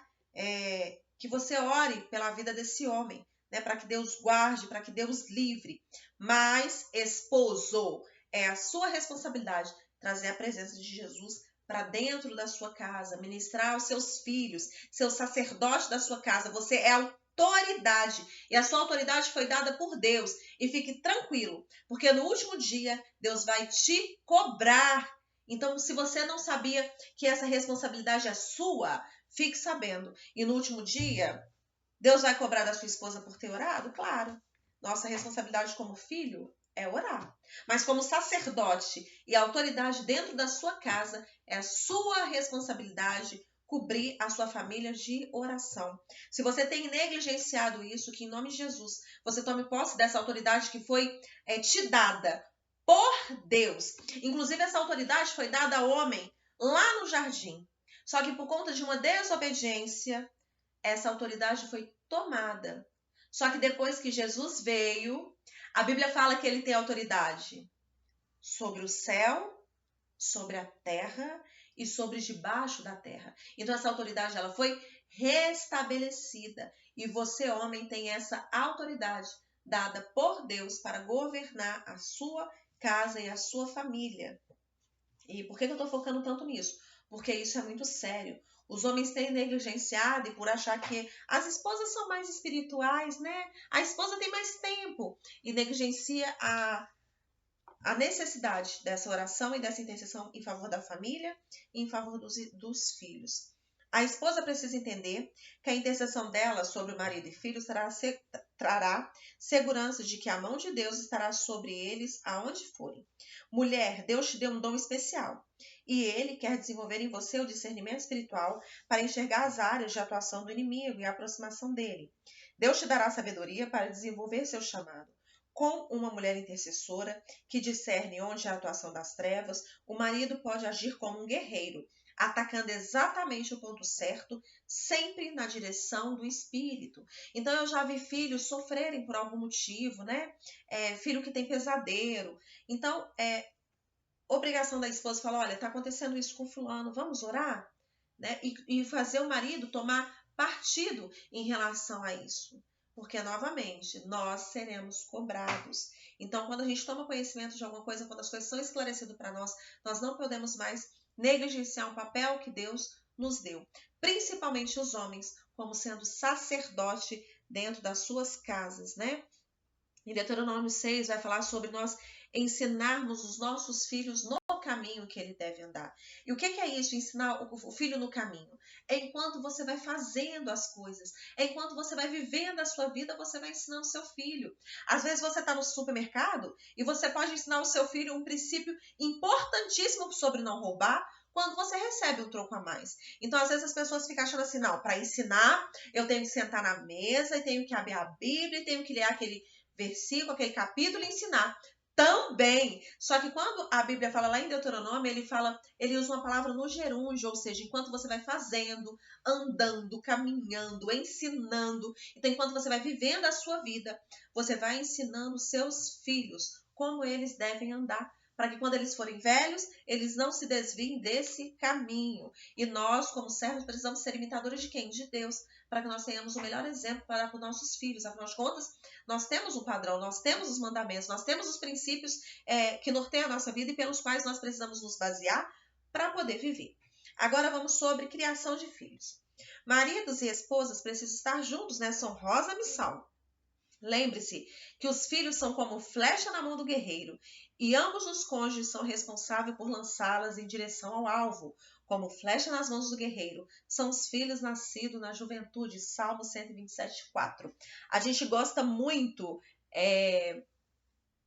que você ore pela vida desse homem, né? Para que Deus guarde, para que Deus livre. Mas, esposo, é a sua responsabilidade trazer a presença de Jesus para dentro da sua casa, ministrar aos seus filhos, seu sacerdote da sua casa. Você é autoridade e a sua autoridade foi dada por Deus. E fique tranquilo, porque no último dia Deus vai te cobrar. Então, se você não sabia que essa responsabilidade é sua, fique sabendo. E no último dia, Deus vai cobrar da sua esposa por ter orado? Claro. Nossa responsabilidade como filho é orar. Mas como sacerdote e autoridade dentro da sua casa, é a sua responsabilidade cobrir a sua família de oração. Se você tem negligenciado isso, que em nome de Jesus, você tome posse dessa autoridade que foi te dada por Deus. Inclusive, essa autoridade foi dada ao homem lá no jardim. Só que por conta de uma desobediência, essa autoridade foi tomada. Só que depois que Jesus veio, a Bíblia fala que ele tem autoridade sobre o céu, sobre a terra e sobre debaixo da terra. Então essa autoridade ela foi restabelecida. E você, homem, tem essa autoridade dada por Deus para governar a sua casa e a sua família. E por que eu estou focando tanto nisso? Porque isso é muito sério. Os homens têm negligenciado e por achar que as esposas são mais espirituais, né? A esposa tem mais tempo e negligencia a necessidade dessa oração e dessa intercessão em favor da família e em favor dos filhos. A esposa precisa entender que a intercessão dela sobre o marido e filhos trará segurança de que a mão de Deus estará sobre eles aonde forem. Mulher, Deus te deu um dom especial e Ele quer desenvolver em você o discernimento espiritual para enxergar as áreas de atuação do inimigo e a aproximação dele. Deus te dará sabedoria para desenvolver seu chamado. Com uma mulher intercessora que discerne onde é a atuação das trevas, o marido pode agir como um guerreiro, atacando exatamente o ponto certo, sempre na direção do espírito. Então, eu já vi filhos sofrerem por algum motivo, né? Filho que tem pesadelo. Então, obrigação da esposa falar, olha, está acontecendo isso com fulano, vamos orar? Né? E fazer o marido tomar partido em relação a isso. Porque, novamente, nós seremos cobrados. Então, quando a gente toma conhecimento de alguma coisa, quando as coisas são esclarecidas para nós, nós não podemos mais negligenciar um papel que Deus nos deu. Principalmente os homens, como sendo sacerdote dentro das suas casas, né? Em Deuteronômio 6 vai falar sobre nós ensinarmos os nossos filhos no caminho que ele deve andar. E o que é isso, ensinar o filho no caminho? É enquanto você vai fazendo as coisas, é enquanto você vai vivendo a sua vida, você vai ensinando o seu filho. Às vezes você está no supermercado e você pode ensinar o seu filho um princípio importantíssimo sobre não roubar, quando você recebe um troco a mais. Então, às vezes as pessoas ficam achando assim, não, para ensinar, eu tenho que sentar na mesa e tenho que abrir a Bíblia e tenho que ler aquele versículo, aquele capítulo e ensinar. Também, só que quando a Bíblia fala lá em Deuteronômio, ele usa uma palavra no gerúndio, ou seja, enquanto você vai fazendo, andando, caminhando, ensinando, então enquanto você vai vivendo a sua vida, você vai ensinando seus filhos como eles devem andar, para que quando eles forem velhos, eles não se desviem desse caminho. E nós, como servos, precisamos ser imitadores de quem? De Deus, para que nós tenhamos o melhor exemplo para os nossos filhos. Afinal de contas, nós temos um padrão, nós temos os mandamentos, nós temos os princípios que norteiam a nossa vida e pelos quais nós precisamos nos basear para poder viver. Agora vamos sobre criação de filhos. Maridos e esposas precisam estar juntos nessa honrosa missão. Lembre-se que os filhos são como flecha na mão do guerreiro e ambos os cônjuges são responsáveis por lançá-las em direção ao alvo. Como flecha nas mãos do guerreiro, são os filhos nascidos na juventude. Salmo 127:4. A gente gosta muito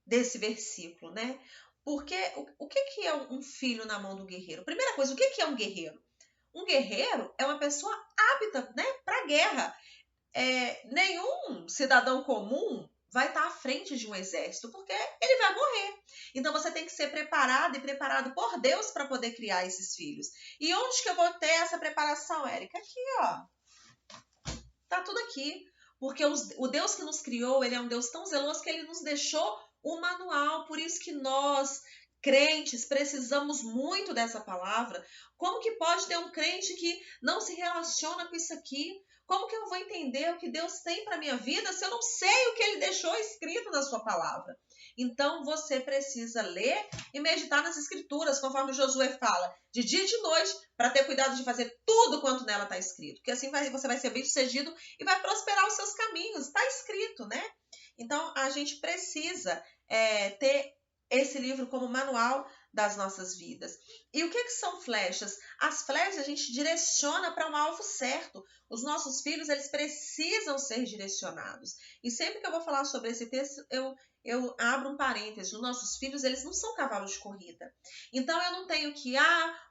desse versículo, né? Porque o que é um filho na mão do guerreiro? Primeira coisa, o que é um guerreiro? Um guerreiro é uma pessoa apta, né, para a guerra. Nenhum cidadão comum vai estar à frente de um exército, porque ele vai morrer. Então você tem que ser preparado e preparado por Deus para poder criar esses filhos. E onde que eu vou ter essa preparação, Érica? Aqui, ó. Tá tudo aqui. Porque o Deus que nos criou, ele é um Deus tão zeloso que ele nos deixou um manual. Por isso que nós, crentes, precisamos muito dessa palavra. Como que pode ter um crente que não se relaciona com isso aqui? Como que eu vou entender o que Deus tem para a minha vida se eu não sei o que Ele deixou escrito na sua palavra? Então, você precisa ler e meditar nas Escrituras, conforme Josué fala, de dia e de noite, para ter cuidado de fazer tudo quanto nela está escrito. Porque assim você vai ser bem-sucedido e vai prosperar os seus caminhos. Está escrito, né? Então, a gente precisa ter esse livro como manual das nossas vidas. E o que são flechas? As flechas a gente direciona para um alvo certo. Os nossos filhos, eles precisam ser direcionados. E sempre que eu vou falar sobre esse texto, eu abro um parênteses. Os nossos filhos, eles não são cavalos de corrida. Então, eu não tenho que,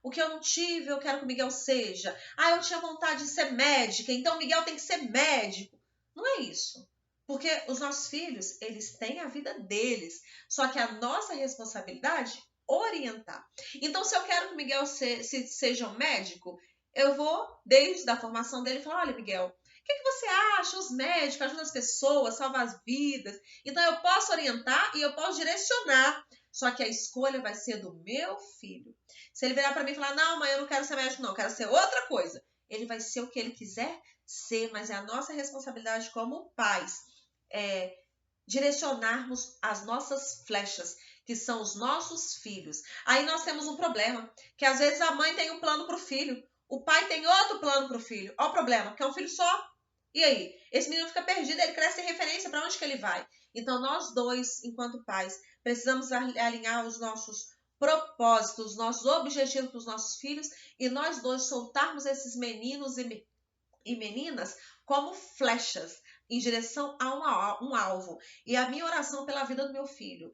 o que eu não tive, eu quero que o Miguel seja. Eu tinha vontade de ser médica, então o Miguel tem que ser médico. Não é isso. Porque os nossos filhos, eles têm a vida deles. Só que a nossa responsabilidade orientar. Então, se eu quero que o Miguel seja um médico, eu vou, desde a formação dele, falar, olha, Miguel, o que você acha? Os médicos ajudam as pessoas, salvam as vidas. Então, eu posso orientar e eu posso direcionar. Só que a escolha vai ser do meu filho. Se ele virar para mim e falar, não, mãe, eu não quero ser médico, não, eu quero ser outra coisa. Ele vai ser o que ele quiser ser, mas é a nossa responsabilidade como pais direcionarmos as nossas flechas, que são os nossos filhos. Aí nós temos um problema, que às vezes a mãe tem um plano para o filho, o pai tem outro plano para o filho. Olha o problema, que é um filho só. E aí? Esse menino fica perdido, ele cresce sem referência para onde que ele vai. Então nós dois, enquanto pais, precisamos alinhar os nossos propósitos, os nossos objetivos para os nossos filhos e nós dois soltarmos esses meninos e meninas como flechas em direção a um alvo. E a minha oração pela vida do meu filho,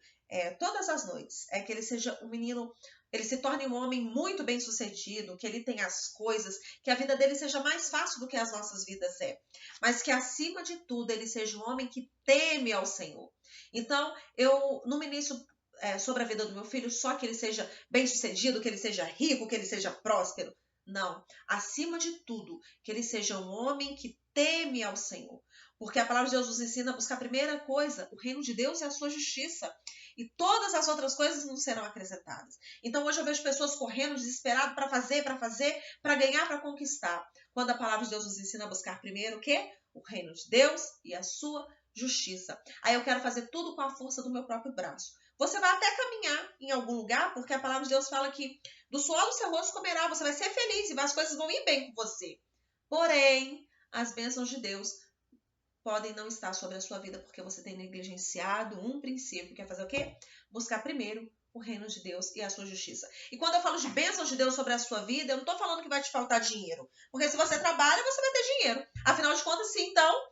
todas as noites, é que ele seja um menino, ele se torne um homem muito bem sucedido, que ele tenha as coisas, que a vida dele seja mais fácil do que as nossas vidas mas que acima de tudo ele seja um homem que teme ao Senhor. Então, eu no início sobre a vida do meu filho, só que ele seja bem sucedido, que ele seja rico, que ele seja próspero. Não, acima de tudo, que ele seja um homem que teme ao Senhor. Porque a palavra de Deus nos ensina a buscar a primeira coisa, o reino de Deus e a sua justiça. E todas as outras coisas não serão acrescentadas. Então hoje eu vejo pessoas correndo desesperado para fazer, para ganhar, para conquistar. Quando a palavra de Deus nos ensina a buscar primeiro o quê? O reino de Deus e a sua justiça. Aí eu quero fazer tudo com a força do meu próprio braço. Você vai até caminhar em algum lugar, porque a palavra de Deus fala que do suor do seu rosto comerá, você vai ser feliz e as coisas vão ir bem com você. Porém, as bênçãos de Deus podem não estar sobre a sua vida porque você tem negligenciado um princípio, que é fazer o quê? Buscar primeiro o reino de Deus e a sua justiça. E quando eu falo de bênçãos de Deus sobre a sua vida, eu não estou falando que vai te faltar dinheiro. Porque se você trabalha, você vai ter dinheiro. Afinal de contas, sim, então,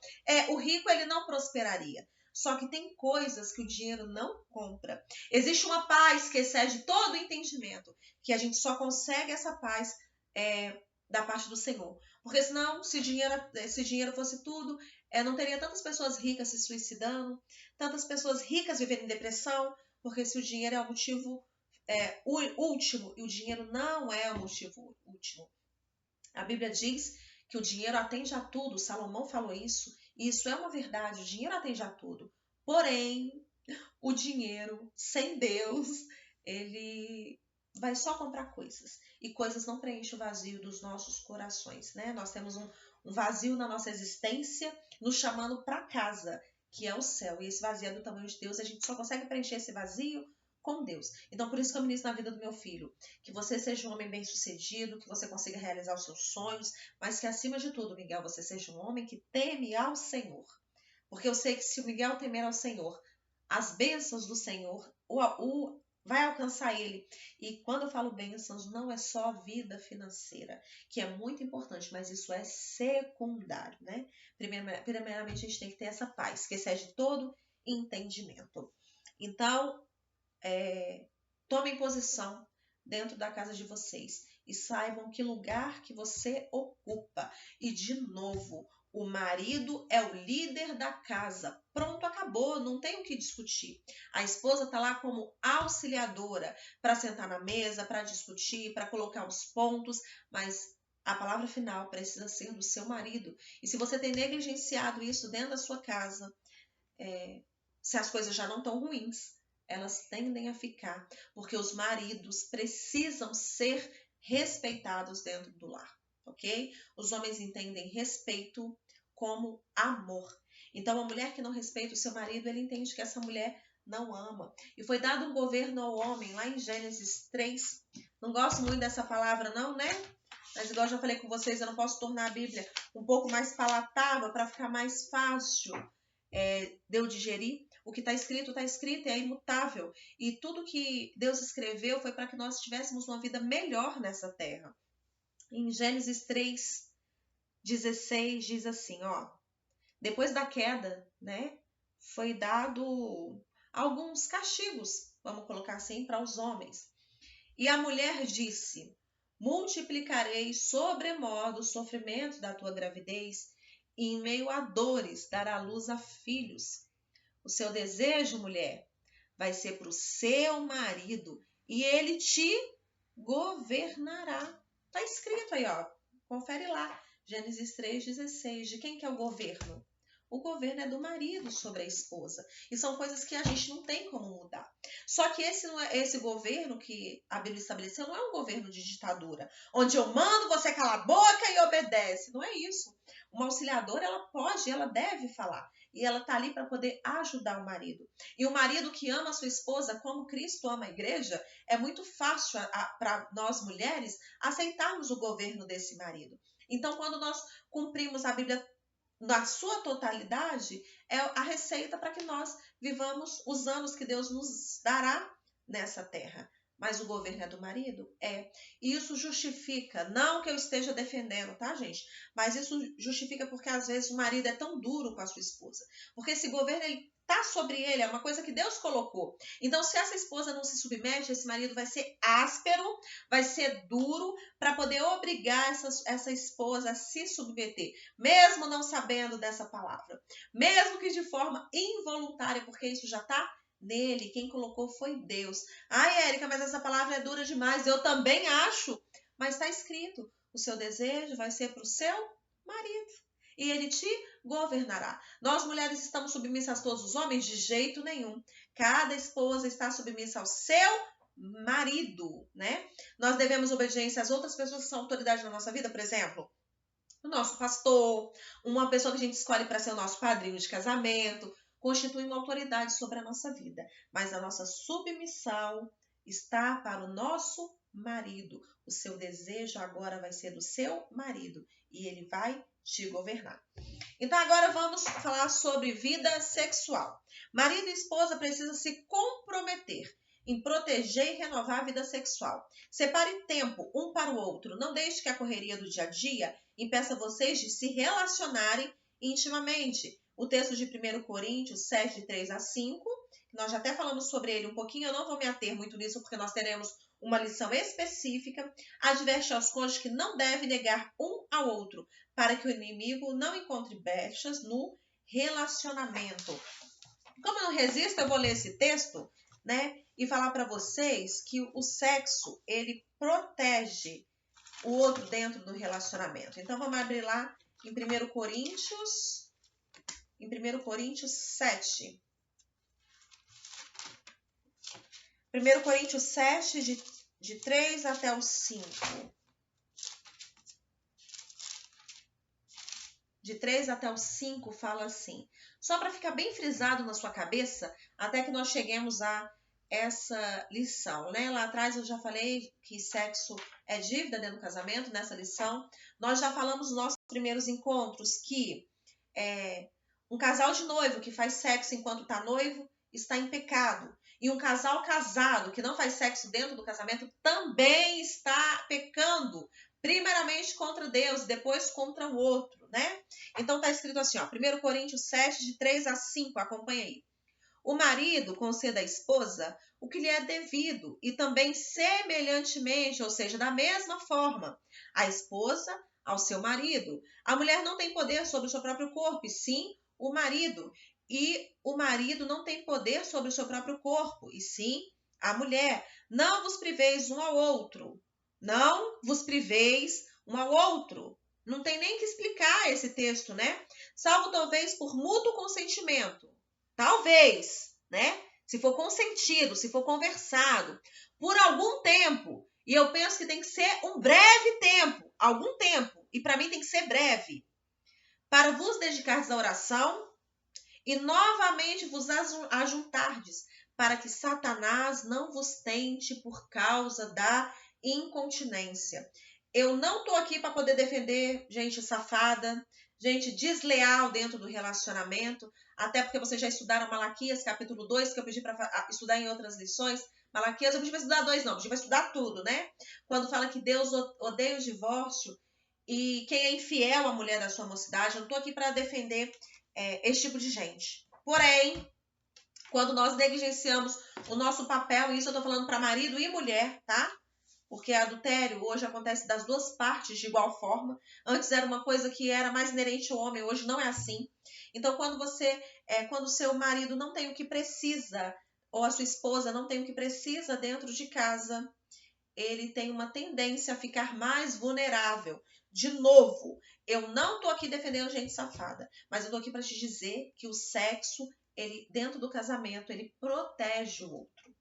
o rico ele não prosperaria. Só que tem coisas que o dinheiro não compra. Existe uma paz que excede todo o entendimento, que a gente só consegue essa paz da parte do Senhor. Porque senão, se dinheiro fosse tudo, não teria tantas pessoas ricas se suicidando, tantas pessoas ricas vivendo em depressão, porque se o dinheiro é o motivo último, e o dinheiro não é o motivo último. A Bíblia diz que o dinheiro atende a tudo, Salomão falou isso, e isso é uma verdade, o dinheiro atende a tudo. Porém, o dinheiro sem Deus, ele vai só comprar coisas. E coisas não preenchem o vazio dos nossos corações, né? Nós temos um vazio na nossa existência, nos chamando para casa, que é o céu. E esse vazio é do tamanho de Deus, a gente só consegue preencher esse vazio com Deus. Então, por isso que eu ministro na vida do meu filho, que você seja um homem bem-sucedido, que você consiga realizar os seus sonhos, mas que, acima de tudo, Miguel, você seja um homem que teme ao Senhor. Porque eu sei que se o Miguel temer ao Senhor, as bênçãos do Senhor vai alcançar ele. E quando eu falo bênçãos, não é só vida financeira, que é muito importante, mas isso é secundário, né? Primeiramente, a gente tem que ter essa paz, que excede todo entendimento. Então, tomem posição dentro da casa de vocês e saibam que lugar que você ocupa. E, de novo, o marido é o líder da casa. Pronto, acabou, não tem o que discutir. A esposa está lá como auxiliadora para sentar na mesa, para discutir, para colocar os pontos, mas a palavra final precisa ser do seu marido. E se você tem negligenciado isso dentro da sua casa, se as coisas já não estão ruins, elas tendem a ficar, porque os maridos precisam ser respeitados dentro do lar, ok? Os homens entendem respeito como amor. Então, a mulher que não respeita o seu marido, ele entende que essa mulher não ama. E foi dado um governo ao homem, lá em Gênesis 3. Não gosto muito dessa palavra não, né? Mas igual eu já falei com vocês, eu não posso tornar a Bíblia um pouco mais palatável para ficar mais fácil de eu digerir. O que está escrito e é imutável. E tudo que Deus escreveu foi para que nós tivéssemos uma vida melhor nessa terra. Em Gênesis 3:16 diz assim, depois da queda, né, foi dado alguns castigos, vamos colocar assim, para os homens. E a mulher disse, multiplicarei sobremodo o sofrimento da tua gravidez, e em meio a dores dará luz a filhos. O seu desejo, mulher, vai ser para o seu marido e ele te governará. Está escrito aí, confere lá, Gênesis 3:16. De quem que é o governo? O governo é do marido sobre a esposa. E são coisas que a gente não tem como mudar. Só que esse governo que a Bíblia estabeleceu não é um governo de ditadura, onde eu mando, você cala a boca e obedece. Não é isso. Uma auxiliadora, ela pode, ela deve falar. E ela está ali para poder ajudar o marido. E o marido que ama a sua esposa, como Cristo ama a igreja, é muito fácil para nós mulheres aceitarmos o governo desse marido. Então, quando nós cumprimos a Bíblia na sua totalidade, é a receita para que nós vivamos os anos que Deus nos dará nessa terra. Mas o governo é do marido? E isso justifica, não que eu esteja defendendo, tá, gente? Mas isso justifica porque às vezes o marido é tão duro com a sua esposa. Porque esse governo, ele tá sobre ele, é uma coisa que Deus colocou. Então, se essa esposa não se submete, esse marido vai ser áspero, vai ser duro para poder obrigar essa esposa a se submeter, mesmo não sabendo dessa palavra. Mesmo que de forma involuntária, porque isso já está nele, quem colocou foi Deus. Ai, Érica, mas essa palavra é dura demais. Eu também acho, mas está escrito, o seu desejo vai ser para o seu marido e ele te governará. Nós mulheres estamos submissas a todos os homens? De jeito nenhum. Cada esposa está submissa ao seu marido, né? Nós devemos obediência às outras pessoas que são autoridade na nossa vida, por exemplo, o nosso pastor, uma pessoa que a gente escolhe para ser o nosso padrinho de casamento, constitui uma autoridade sobre a nossa vida. Mas a nossa submissão está para o nosso marido. O seu desejo agora vai ser do seu marido e ele vai te governar. Então agora vamos falar sobre vida sexual. Marido e esposa precisam se comprometer em proteger e renovar a vida sexual. Separe tempo um para o outro. Não deixe que a correria do dia a dia impeça vocês de se relacionarem intimamente. o texto de 1 Coríntios 7, de 3 a 5, que nós já até falamos sobre ele um pouquinho, eu não vou me ater muito nisso, porque nós teremos uma lição específica. Adverte aos cônjuges que não deve negar um ao outro, para que o inimigo não encontre brechas no relacionamento. Como eu não resisto, eu vou ler esse texto, né, e falar para vocês que o sexo, ele protege o outro dentro do relacionamento. Então, vamos abrir lá em 1 Coríntios 7. 1 Coríntios 7, de 3 até o 5. De 3 até o 5 fala assim. Só para ficar bem frisado na sua cabeça, até que nós cheguemos a essa lição, né? Lá atrás eu já falei que sexo é dívida dentro do casamento, nessa lição. Nós já falamos nos nossos primeiros encontros que um casal de noivo que faz sexo enquanto está noivo está em pecado. E um casal casado que não faz sexo dentro do casamento também está pecando. Primeiramente contra Deus, depois contra o outro, né? Então está escrito assim, ó, 1 Coríntios 7, de 3 a 5, acompanha aí. O marido conceda à esposa o que lhe é devido, e também semelhantemente, ou seja, da mesma forma, a esposa ao seu marido. A mulher não tem poder sobre o seu próprio corpo, e sim o marido. E o marido não tem poder sobre o seu próprio corpo, e sim a mulher. Não vos priveis um ao outro. Não vos priveis um ao outro. Não tem nem que explicar esse texto, né? Salvo talvez por mútuo consentimento. Talvez, né? Se for consentido, se for conversado, por algum tempo. E eu penso que tem que ser um breve tempo, algum tempo. E para mim tem que ser breve. Para vos dedicardes à oração e novamente vos ajuntardes, para que Satanás não vos tente por causa da incontinência. Eu não estou aqui para poder defender gente safada, gente desleal dentro do relacionamento, até porque vocês já estudaram Malaquias, capítulo 2, que eu pedi para estudar em outras lições. Malaquias eu pedi para estudar 2, não, eu pedi para estudar tudo, né? Quando fala que Deus odeia o divórcio e quem é infiel à mulher da sua mocidade, eu não estou aqui para defender esse tipo de gente. Porém, quando nós negligenciamos o nosso papel, e isso eu estou falando para marido e mulher, tá? Porque adultério hoje acontece das duas partes de igual forma. Antes era uma coisa que era mais inerente ao homem, hoje não é assim. Então, quando o seu marido não tem o que precisa, ou a sua esposa não tem o que precisa dentro de casa, ele tem uma tendência a ficar mais vulnerável. De novo, eu não estou aqui defendendo gente safada, mas eu estou aqui para te dizer que o sexo, ele dentro do casamento, ele protege o outro.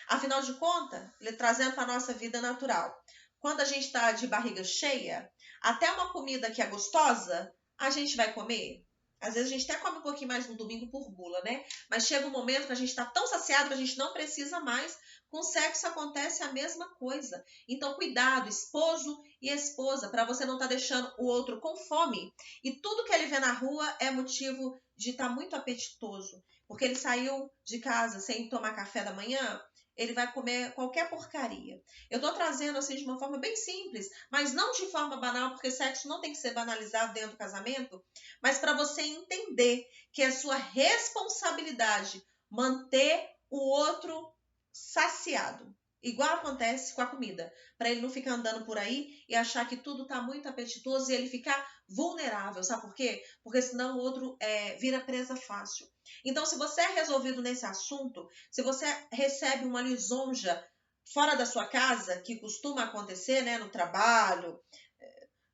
Afinal de contas, ele trazendo para a nossa vida natural. Quando a gente está de barriga cheia, até uma comida que é gostosa, a gente vai comer. Às vezes a gente até come um pouquinho mais no domingo por gula, né? Mas chega um momento que a gente está tão saciado que a gente não precisa mais. Com sexo acontece a mesma coisa. Então, cuidado, esposo e esposa, para você não estar deixando o outro com fome. E tudo que ele vê na rua é motivo de estar muito apetitoso. Porque ele saiu de casa sem tomar café da manhã, ele vai comer qualquer porcaria. Eu estou trazendo assim de uma forma bem simples, mas não de forma banal, porque sexo não tem que ser banalizado dentro do casamento, mas para você entender que é sua responsabilidade manter o outro saciado. Igual acontece com a comida, para ele não ficar andando por aí e achar que tudo está muito apetitoso e ele ficar vulnerável. Sabe por quê? Porque senão o outro vira presa fácil. Então, se você é resolvido nesse assunto, se você recebe uma lisonja fora da sua casa, que costuma acontecer, né, no trabalho,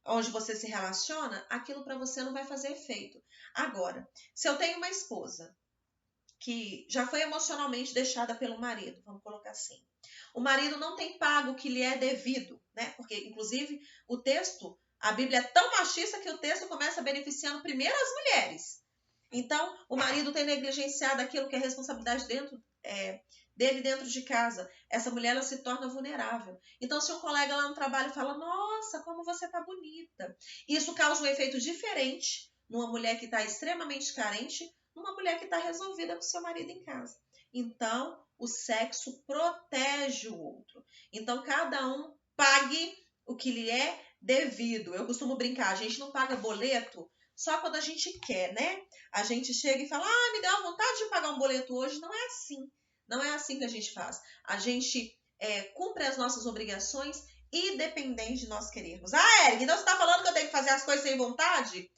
onde você se relaciona, aquilo para você não vai fazer efeito. Agora, se eu tenho uma esposa que já foi emocionalmente deixada pelo marido, vamos colocar assim. O marido não tem pago o que lhe é devido, né? Porque, inclusive, o texto, a Bíblia é tão machista que o texto começa beneficiando primeiro as mulheres. Então, o marido tem negligenciado aquilo que é responsabilidade dele dentro de casa. Essa mulher, ela se torna vulnerável. Então, se um colega lá no trabalho fala, nossa, como você tá bonita. Isso causa um efeito diferente numa mulher que está extremamente carente, numa mulher que está resolvida com seu marido em casa. Então, o sexo protege o outro. Então, cada um pague o que lhe é devido. Eu costumo brincar, a gente não paga boleto só quando a gente quer, né? A gente chega e fala, me deu uma vontade de pagar um boleto hoje. Não é assim. Não é assim que a gente faz. A gente cumpre as nossas obrigações independente de nós querermos. Érica, então você está falando que eu tenho que fazer as coisas sem vontade?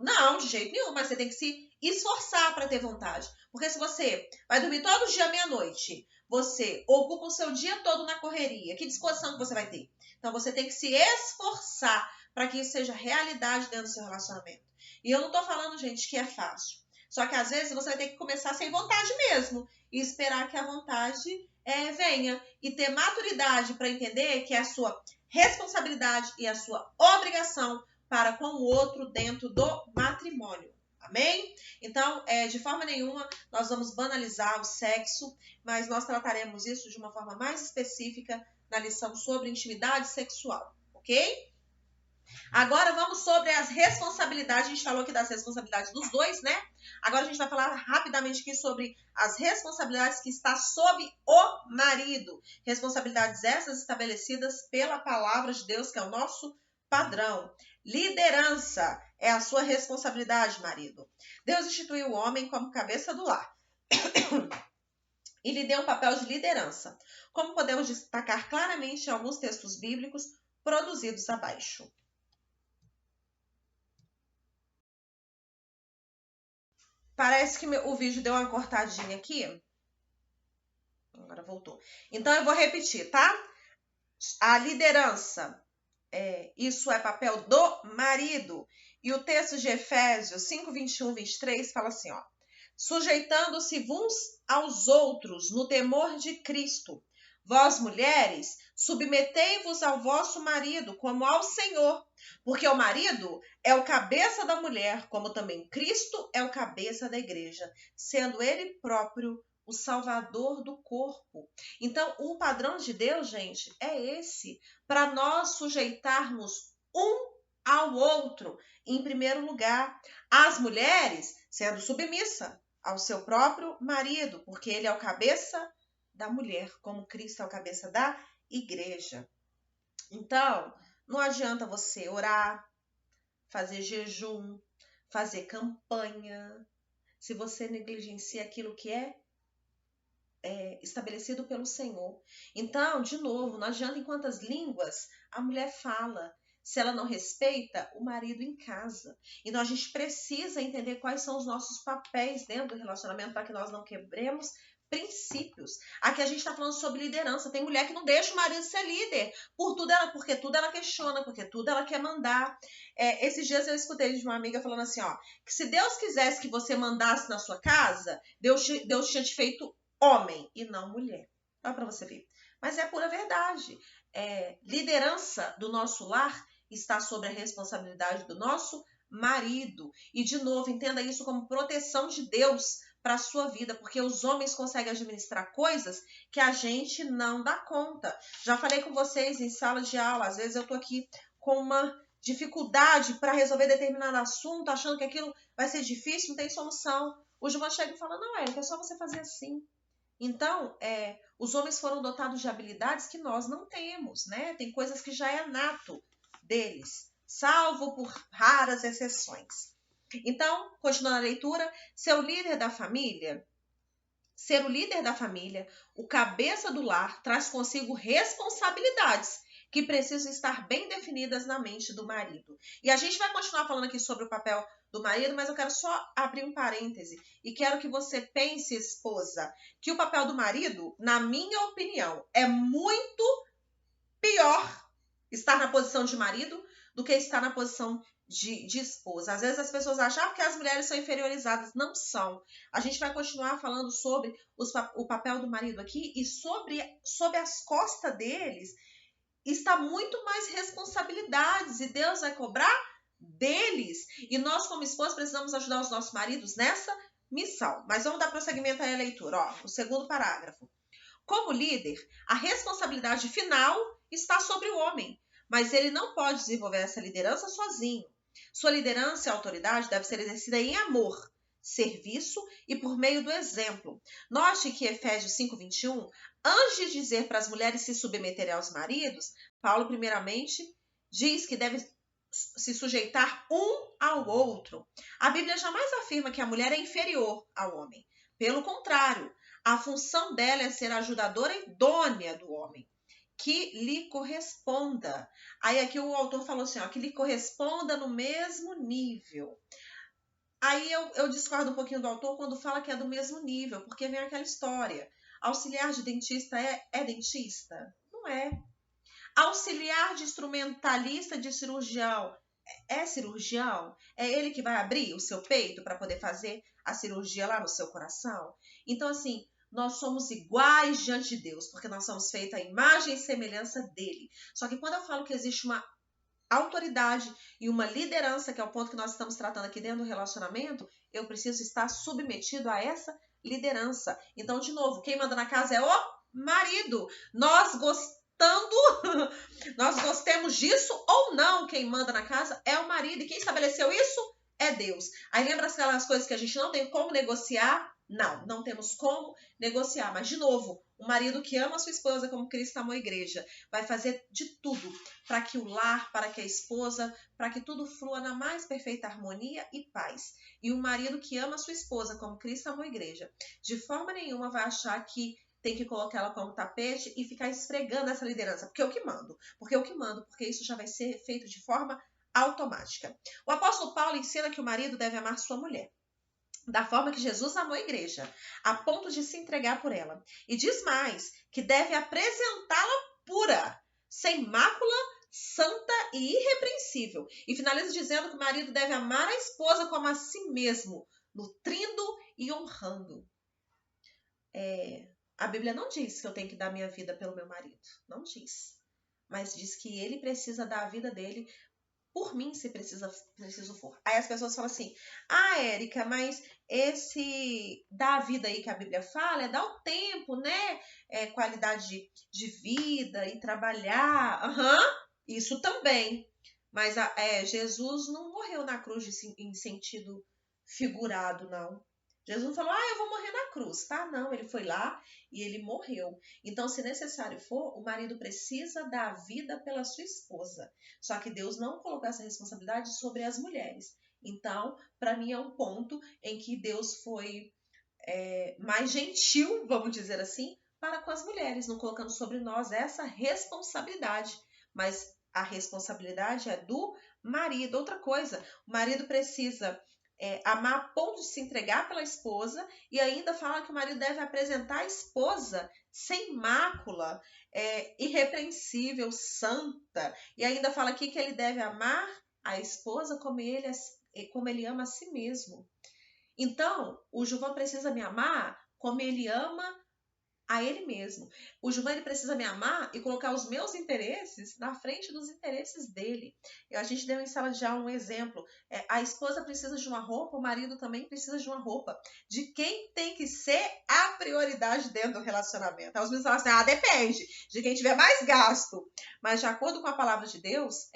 Não, de jeito nenhum, mas você tem que se esforçar para ter vontade. Porque se você vai dormir todo dia meia-noite, você ocupa o seu dia todo na correria, que disposição que você vai ter? Então você tem que se esforçar para que isso seja realidade dentro do seu relacionamento. E eu não estou falando, gente, que é fácil. Só que às vezes você vai ter que começar sem vontade mesmo e esperar que a vontade venha. E ter maturidade para entender que é a sua responsabilidade e a sua obrigação para com o outro dentro do matrimônio. Amém? Então, de forma nenhuma, nós vamos banalizar o sexo, mas nós trataremos isso de uma forma mais específica na lição sobre intimidade sexual, ok? Agora vamos sobre as responsabilidades. A gente falou aqui das responsabilidades dos dois, né? Agora a gente vai falar rapidamente aqui sobre as responsabilidades que está sob o marido. Responsabilidades essas estabelecidas pela palavra de Deus, que é o nosso padrão. Liderança é a sua responsabilidade, marido. Deus instituiu o homem como cabeça do lar e lhe deu um papel de liderança, como podemos destacar claramente em alguns textos bíblicos produzidos abaixo. Parece que o vídeo deu uma cortadinha aqui. Agora voltou. Então, eu vou repetir, tá? A liderança, isso é papel do marido. E o texto de Efésios 5, 21, 23 fala assim, ó. Sujeitando-se uns aos outros no temor de Cristo. Vós, mulheres, submetei-vos ao vosso marido como ao Senhor, porque o marido é o cabeça da mulher, como também Cristo é o cabeça da igreja, sendo ele próprio o salvador do corpo. Então, o padrão de Deus, gente, é esse, para nós sujeitarmos um ao outro. Em primeiro lugar, as mulheres sendo submissa ao seu próprio marido, porque ele é o cabeça da mulher, como Cristo é o cabeça da igreja. Então, não adianta você orar, fazer jejum, fazer campanha, se você negligencia aquilo que é estabelecido pelo Senhor. Então, de novo, não adianta em quantas línguas a mulher fala, se ela não respeita o marido em casa. Então, a gente precisa entender quais são os nossos papéis dentro do relacionamento para que nós não quebremos princípios. Aqui a gente está falando sobre liderança. Tem mulher que não deixa o marido ser líder, porque tudo ela questiona, porque tudo ela quer mandar. Esses dias eu escutei de uma amiga falando assim, ó, que se Deus quisesse que você mandasse na sua casa, Deus tinha te feito homem e não mulher. Olha para você ver. Mas é pura verdade. Liderança do nosso lar está sobre a responsabilidade do nosso marido. E, de novo, entenda isso como proteção de Deus para a sua vida, porque os homens conseguem administrar coisas que a gente não dá conta. Já falei com vocês em sala de aula, às vezes eu estou aqui com uma dificuldade para resolver determinado assunto, achando que aquilo vai ser difícil, não tem solução. O Gilvan chega e fala, não, é só você fazer assim. Então, os homens foram dotados de habilidades que nós não temos, né? Tem coisas que já é nato deles, salvo por raras exceções. Então, continuando a leitura, ser o líder da família, o cabeça do lar, traz consigo responsabilidades que precisam estar bem definidas na mente do marido. E a gente vai continuar falando aqui sobre o papel do marido, mas eu quero só abrir um parêntese e quero que você pense, esposa, que o papel do marido, na minha opinião, é muito pior estar na posição de marido do que estar na posição de esposa. Às vezes as pessoas acham que as mulheres são inferiorizadas. Não são. A gente vai continuar falando sobre o papel do marido aqui e sobre as costas deles está muito mais responsabilidades e Deus vai cobrar deles. E nós, como esposa, precisamos ajudar os nossos maridos nessa missão. Mas vamos dar prosseguimento aí à leitura. Ó, o segundo parágrafo. Como líder, a responsabilidade final está sobre o homem, mas ele não pode desenvolver essa liderança sozinho. Sua liderança e autoridade deve ser exercida em amor, serviço e por meio do exemplo. Note que Efésios 5:21, antes de dizer para as mulheres se submeterem aos maridos, Paulo primeiramente diz que deve se sujeitar um ao outro. A Bíblia jamais afirma que a mulher é inferior ao homem. Pelo contrário, a função dela é ser ajudadora idônea do homem, que lhe corresponda. Aí aqui o autor falou assim, ó, que lhe corresponda no mesmo nível. Aí eu discordo um pouquinho do autor quando fala que é do mesmo nível, porque vem aquela história. Auxiliar de dentista é dentista? Não é. Auxiliar de instrumentalista de cirurgião é cirurgião? É ele que vai abrir o seu peito para poder fazer a cirurgia lá no seu coração? Então, assim, nós somos iguais diante de Deus, porque nós somos feitos à imagem e semelhança dele. Só que quando eu falo que existe uma autoridade e uma liderança, que é o ponto que nós estamos tratando aqui dentro do relacionamento, eu preciso estar submetido a essa liderança. Então, de novo, quem manda na casa é o marido. Nós gostemos disso ou não, quem manda na casa é o marido. E quem estabeleceu isso é Deus. Aí lembra aquelas coisas que a gente não tem como negociar? Não temos como negociar. Mas, de novo, um marido que ama a sua esposa como Cristo amou a igreja, vai fazer de tudo para que o lar, para que a esposa, para que tudo flua na mais perfeita harmonia e paz. E um marido que ama a sua esposa como Cristo amou a igreja, de forma nenhuma vai achar que tem que colocar ela como tapete e ficar esfregando essa liderança, porque eu que mando, porque isso já vai ser feito de forma automática. O apóstolo Paulo ensina que o marido deve amar sua mulher, da forma que Jesus amou a igreja, a ponto de se entregar por ela. E diz mais, que deve apresentá-la pura, sem mácula, santa e irrepreensível. E finaliza dizendo que o marido deve amar a esposa como a si mesmo, nutrindo e honrando. A Bíblia não diz que eu tenho que dar minha vida pelo meu marido. Não diz. Mas diz que ele precisa dar a vida dele por mim, se preciso for. Aí as pessoas falam assim, Érica, mas esse dar a vida aí que a Bíblia fala é dar o tempo, né? Qualidade de vida e trabalhar. Isso também. Mas Jesus não morreu na cruz em sentido figurado, não. Jesus não falou, eu vou morrer na cruz, tá? Não, ele foi lá e ele morreu. Então, se necessário for, o marido precisa dar vida pela sua esposa. Só que Deus não colocou essa responsabilidade sobre as mulheres. Então, para mim é um ponto em que Deus foi mais gentil, vamos dizer assim, para com as mulheres, não colocando sobre nós essa responsabilidade. Mas a responsabilidade é do marido. Outra coisa, o marido precisa amar a ponto de se entregar pela esposa, e ainda fala que o marido deve apresentar a esposa sem mácula, irrepreensível, santa, e ainda fala aqui que ele deve amar a esposa como ele ama a si mesmo. Então, o Gilvan precisa me amar como ele ama a ele mesmo. O Gilvan ele precisa me amar e colocar os meus interesses na frente dos interesses dele. A gente deu em sala de aula um exemplo. A esposa precisa de uma roupa, o marido também precisa de uma roupa. De quem tem que ser a prioridade dentro do relacionamento? Aí os meninos falam assim, depende de quem tiver mais gasto. Mas de acordo com a palavra de Deus,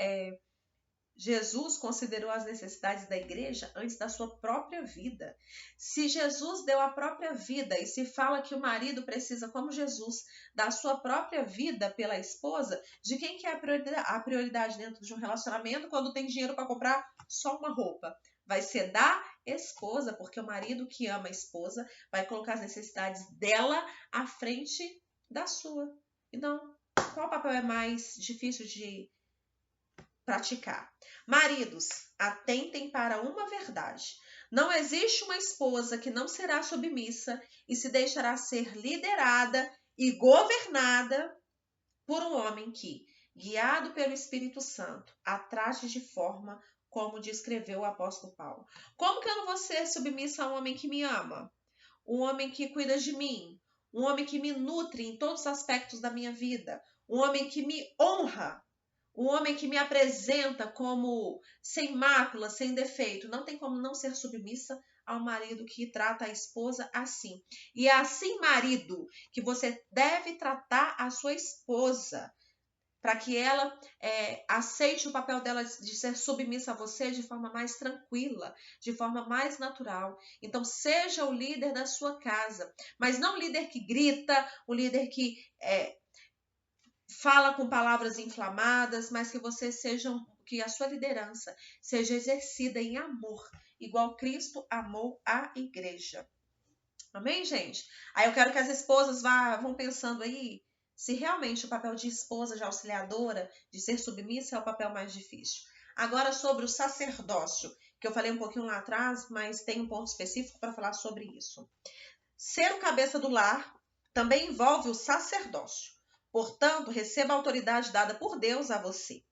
Jesus considerou as necessidades da igreja antes da sua própria vida. Se Jesus deu a própria vida e se fala que o marido precisa, como Jesus, da sua própria vida pela esposa, de quem que é a prioridade dentro de um relacionamento quando tem dinheiro para comprar só uma roupa? Vai ser da esposa, porque o marido que ama a esposa vai colocar as necessidades dela à frente da sua. Então, qual papel é mais difícil de praticar? Maridos, atentem para uma verdade. Não existe uma esposa que não será submissa e se deixará ser liderada e governada por um homem que, guiado pelo Espírito Santo, a trate de forma como descreveu o apóstolo Paulo. Como que eu não vou ser submissa a um homem que me ama? Um homem que cuida de mim? Um homem que me nutre em todos os aspectos da minha vida? Um homem que me honra? Um homem que me apresenta como sem mácula, sem defeito? Não tem como não ser submissa ao marido que trata a esposa assim. E é assim, marido, que você deve tratar a sua esposa, para que ela aceite o papel dela de ser submissa a você de forma mais tranquila, de forma mais natural. Então, seja o líder da sua casa, mas não o líder que grita, o líder que fala com palavras inflamadas, mas que você seja que a sua liderança seja exercida em amor, igual Cristo amou a igreja. Amém, gente? Aí eu quero que as esposas vão pensando aí se realmente o papel de esposa, de auxiliadora, de ser submissa é o papel mais difícil. Agora sobre o sacerdócio, que eu falei um pouquinho lá atrás, mas tem um ponto específico para falar sobre isso. Ser o cabeça do lar também envolve o sacerdócio. Portanto, receba a autoridade dada por Deus a você.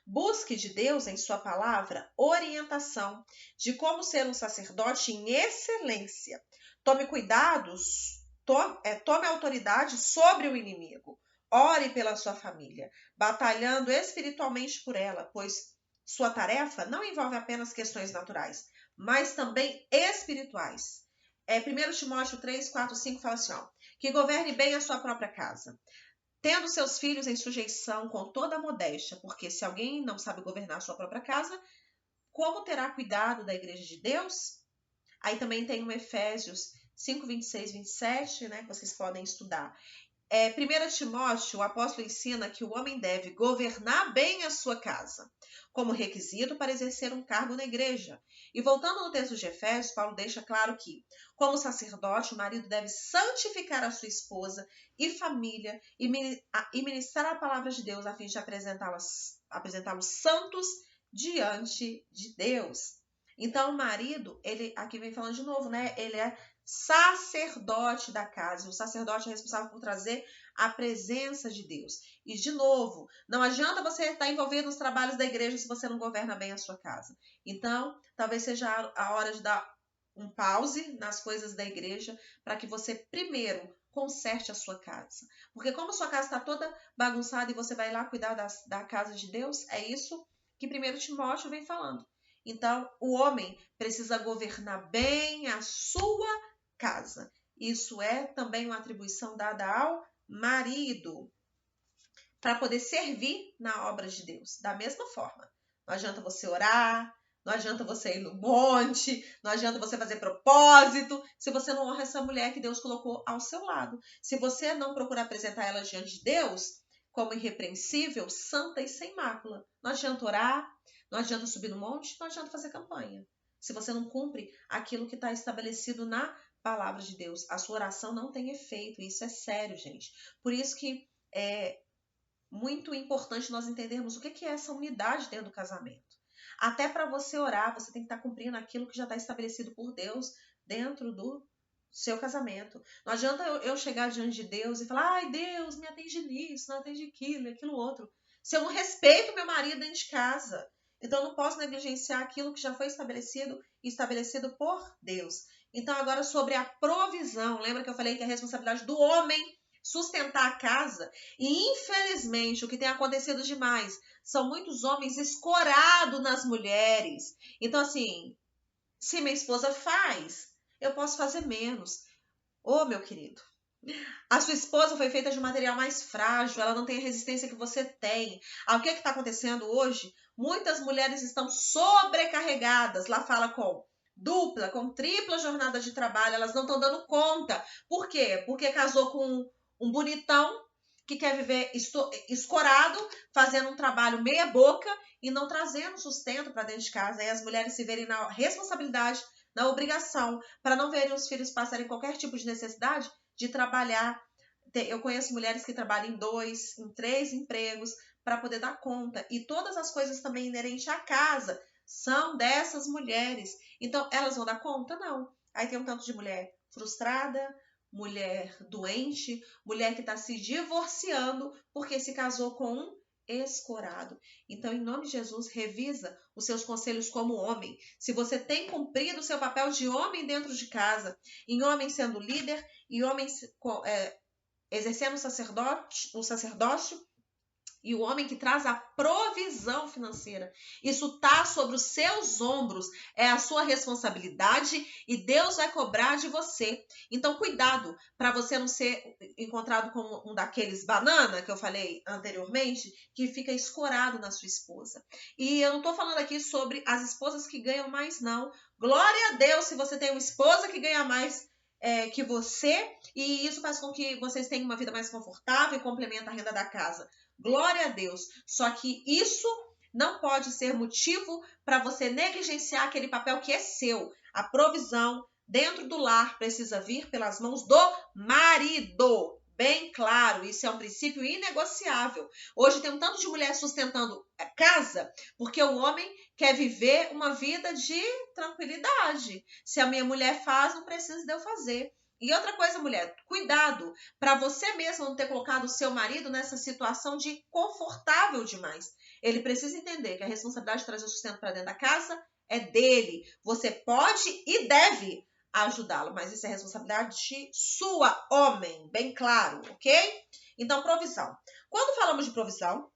Busque de Deus em sua palavra orientação de como ser um sacerdote em excelência. Tome cuidados, tome autoridade sobre o inimigo. Ore pela sua família, batalhando espiritualmente por ela, pois sua tarefa não envolve apenas questões naturais, mas também espirituais. 1 Timóteo 3, 4, 5 fala assim, que governe bem a sua própria casa, tendo seus filhos em sujeição com toda a modéstia, porque se alguém não sabe governar a sua própria casa, como terá cuidado da igreja de Deus? Aí também tem o Efésios 5, 26, 27, né, que vocês podem estudar. 1 Timóteo, o apóstolo ensina que o homem deve governar bem a sua casa, como requisito para exercer um cargo na igreja. E voltando no texto de Efésios, Paulo deixa claro que, como sacerdote, o marido deve santificar a sua esposa e família e ministrar a palavra de Deus a fim de apresentá-los santos diante de Deus. Então, o marido, ele aqui vem falando de novo, né? Ele é sacerdote da casa. O sacerdote é responsável por trazer a presença de Deus. E, de novo, não adianta você estar envolvido nos trabalhos da igreja se você não governa bem a sua casa. Então, talvez seja a hora de dar um pause nas coisas da igreja para que você primeiro conserte a sua casa. Porque como a sua casa está toda bagunçada e você vai lá cuidar da casa de Deus, é isso que 1 Timóteo vem falando. Então, o homem precisa governar bem a sua casa. Isso é também uma atribuição dada ao marido, para poder servir na obra de Deus. Da mesma forma, não adianta você orar, não adianta você ir no monte, não adianta você fazer propósito, se você não honra essa mulher que Deus colocou ao seu lado. Se você não procurar apresentar ela diante de Deus como irrepreensível, santa e sem mácula. Não adianta orar, não adianta subir no monte, não adianta fazer campanha. Se você não cumpre aquilo que está estabelecido na palavra de Deus, a sua oração não tem efeito. Isso é sério, gente. Por isso que é muito importante nós entendermos o que é essa unidade dentro do casamento. Até para você orar, você tem que estar cumprindo aquilo que já está estabelecido por Deus dentro do seu casamento. Não adianta eu chegar diante de Deus e falar, ai Deus, me atende nisso, não atende aquilo outro. Se eu não respeito meu marido dentro de casa, então eu não posso negligenciar aquilo que já foi estabelecido por Deus. Então agora sobre a provisão, lembra que eu falei que é a responsabilidade do homem sustentar a casa? E infelizmente o que tem acontecido demais são muitos homens escorados nas mulheres. Então assim, se minha esposa faz, eu posso fazer menos. Ô, meu querido, a sua esposa foi feita de um material mais frágil, ela não tem a resistência que você tem. O que está acontecendo hoje? Muitas mulheres estão sobrecarregadas. Lá fala com dupla, com tripla jornada de trabalho, elas não estão dando conta. Por quê? Porque casou com um bonitão que quer viver escorado, fazendo um trabalho meia boca e não trazendo sustento para dentro de casa. Aí as mulheres se verem na responsabilidade, na obrigação, para não verem os filhos passarem qualquer tipo de necessidade de trabalhar. Eu conheço mulheres que trabalham em 2, em 3 empregos para poder dar conta. E todas as coisas também inerentes à casa são dessas mulheres. Então, elas vão dar conta? Não. Aí tem um tanto de mulher frustrada, mulher doente, mulher que está se divorciando porque se casou com um escorado. Então, em nome de Jesus, revisa os seus conselhos como homem. Se você tem cumprido o seu papel de homem dentro de casa, em homem sendo líder, e homem exercendo o sacerdócio, e o homem que traz a provisão financeira. Isso está sobre os seus ombros, é a sua responsabilidade e Deus vai cobrar de você. Então, cuidado para você não ser encontrado como um daqueles banana que eu falei anteriormente, que fica escorado na sua esposa. E eu não estou falando aqui sobre as esposas que ganham mais, não. Glória a Deus se você tem uma esposa que ganha mais que você, e isso faz com que vocês tenham uma vida mais confortável e complementa a renda da casa. Glória a Deus. Só que isso não pode ser motivo para você negligenciar aquele papel que é seu. A provisão dentro do lar precisa vir pelas mãos do marido. Bem claro, isso é um princípio inegociável. Hoje tem um tanto de mulher sustentando a casa porque o homem quer viver uma vida de tranquilidade. Se a minha mulher faz, não precisa de eu fazer. E outra coisa, mulher, cuidado para você mesma não ter colocado o seu marido nessa situação de confortável demais. Ele precisa entender que a responsabilidade de trazer o sustento para dentro da casa é dele. Você pode e deve ajudá-lo, mas isso é responsabilidade sua, homem, bem claro, ok? Então, provisão. Quando falamos de provisão,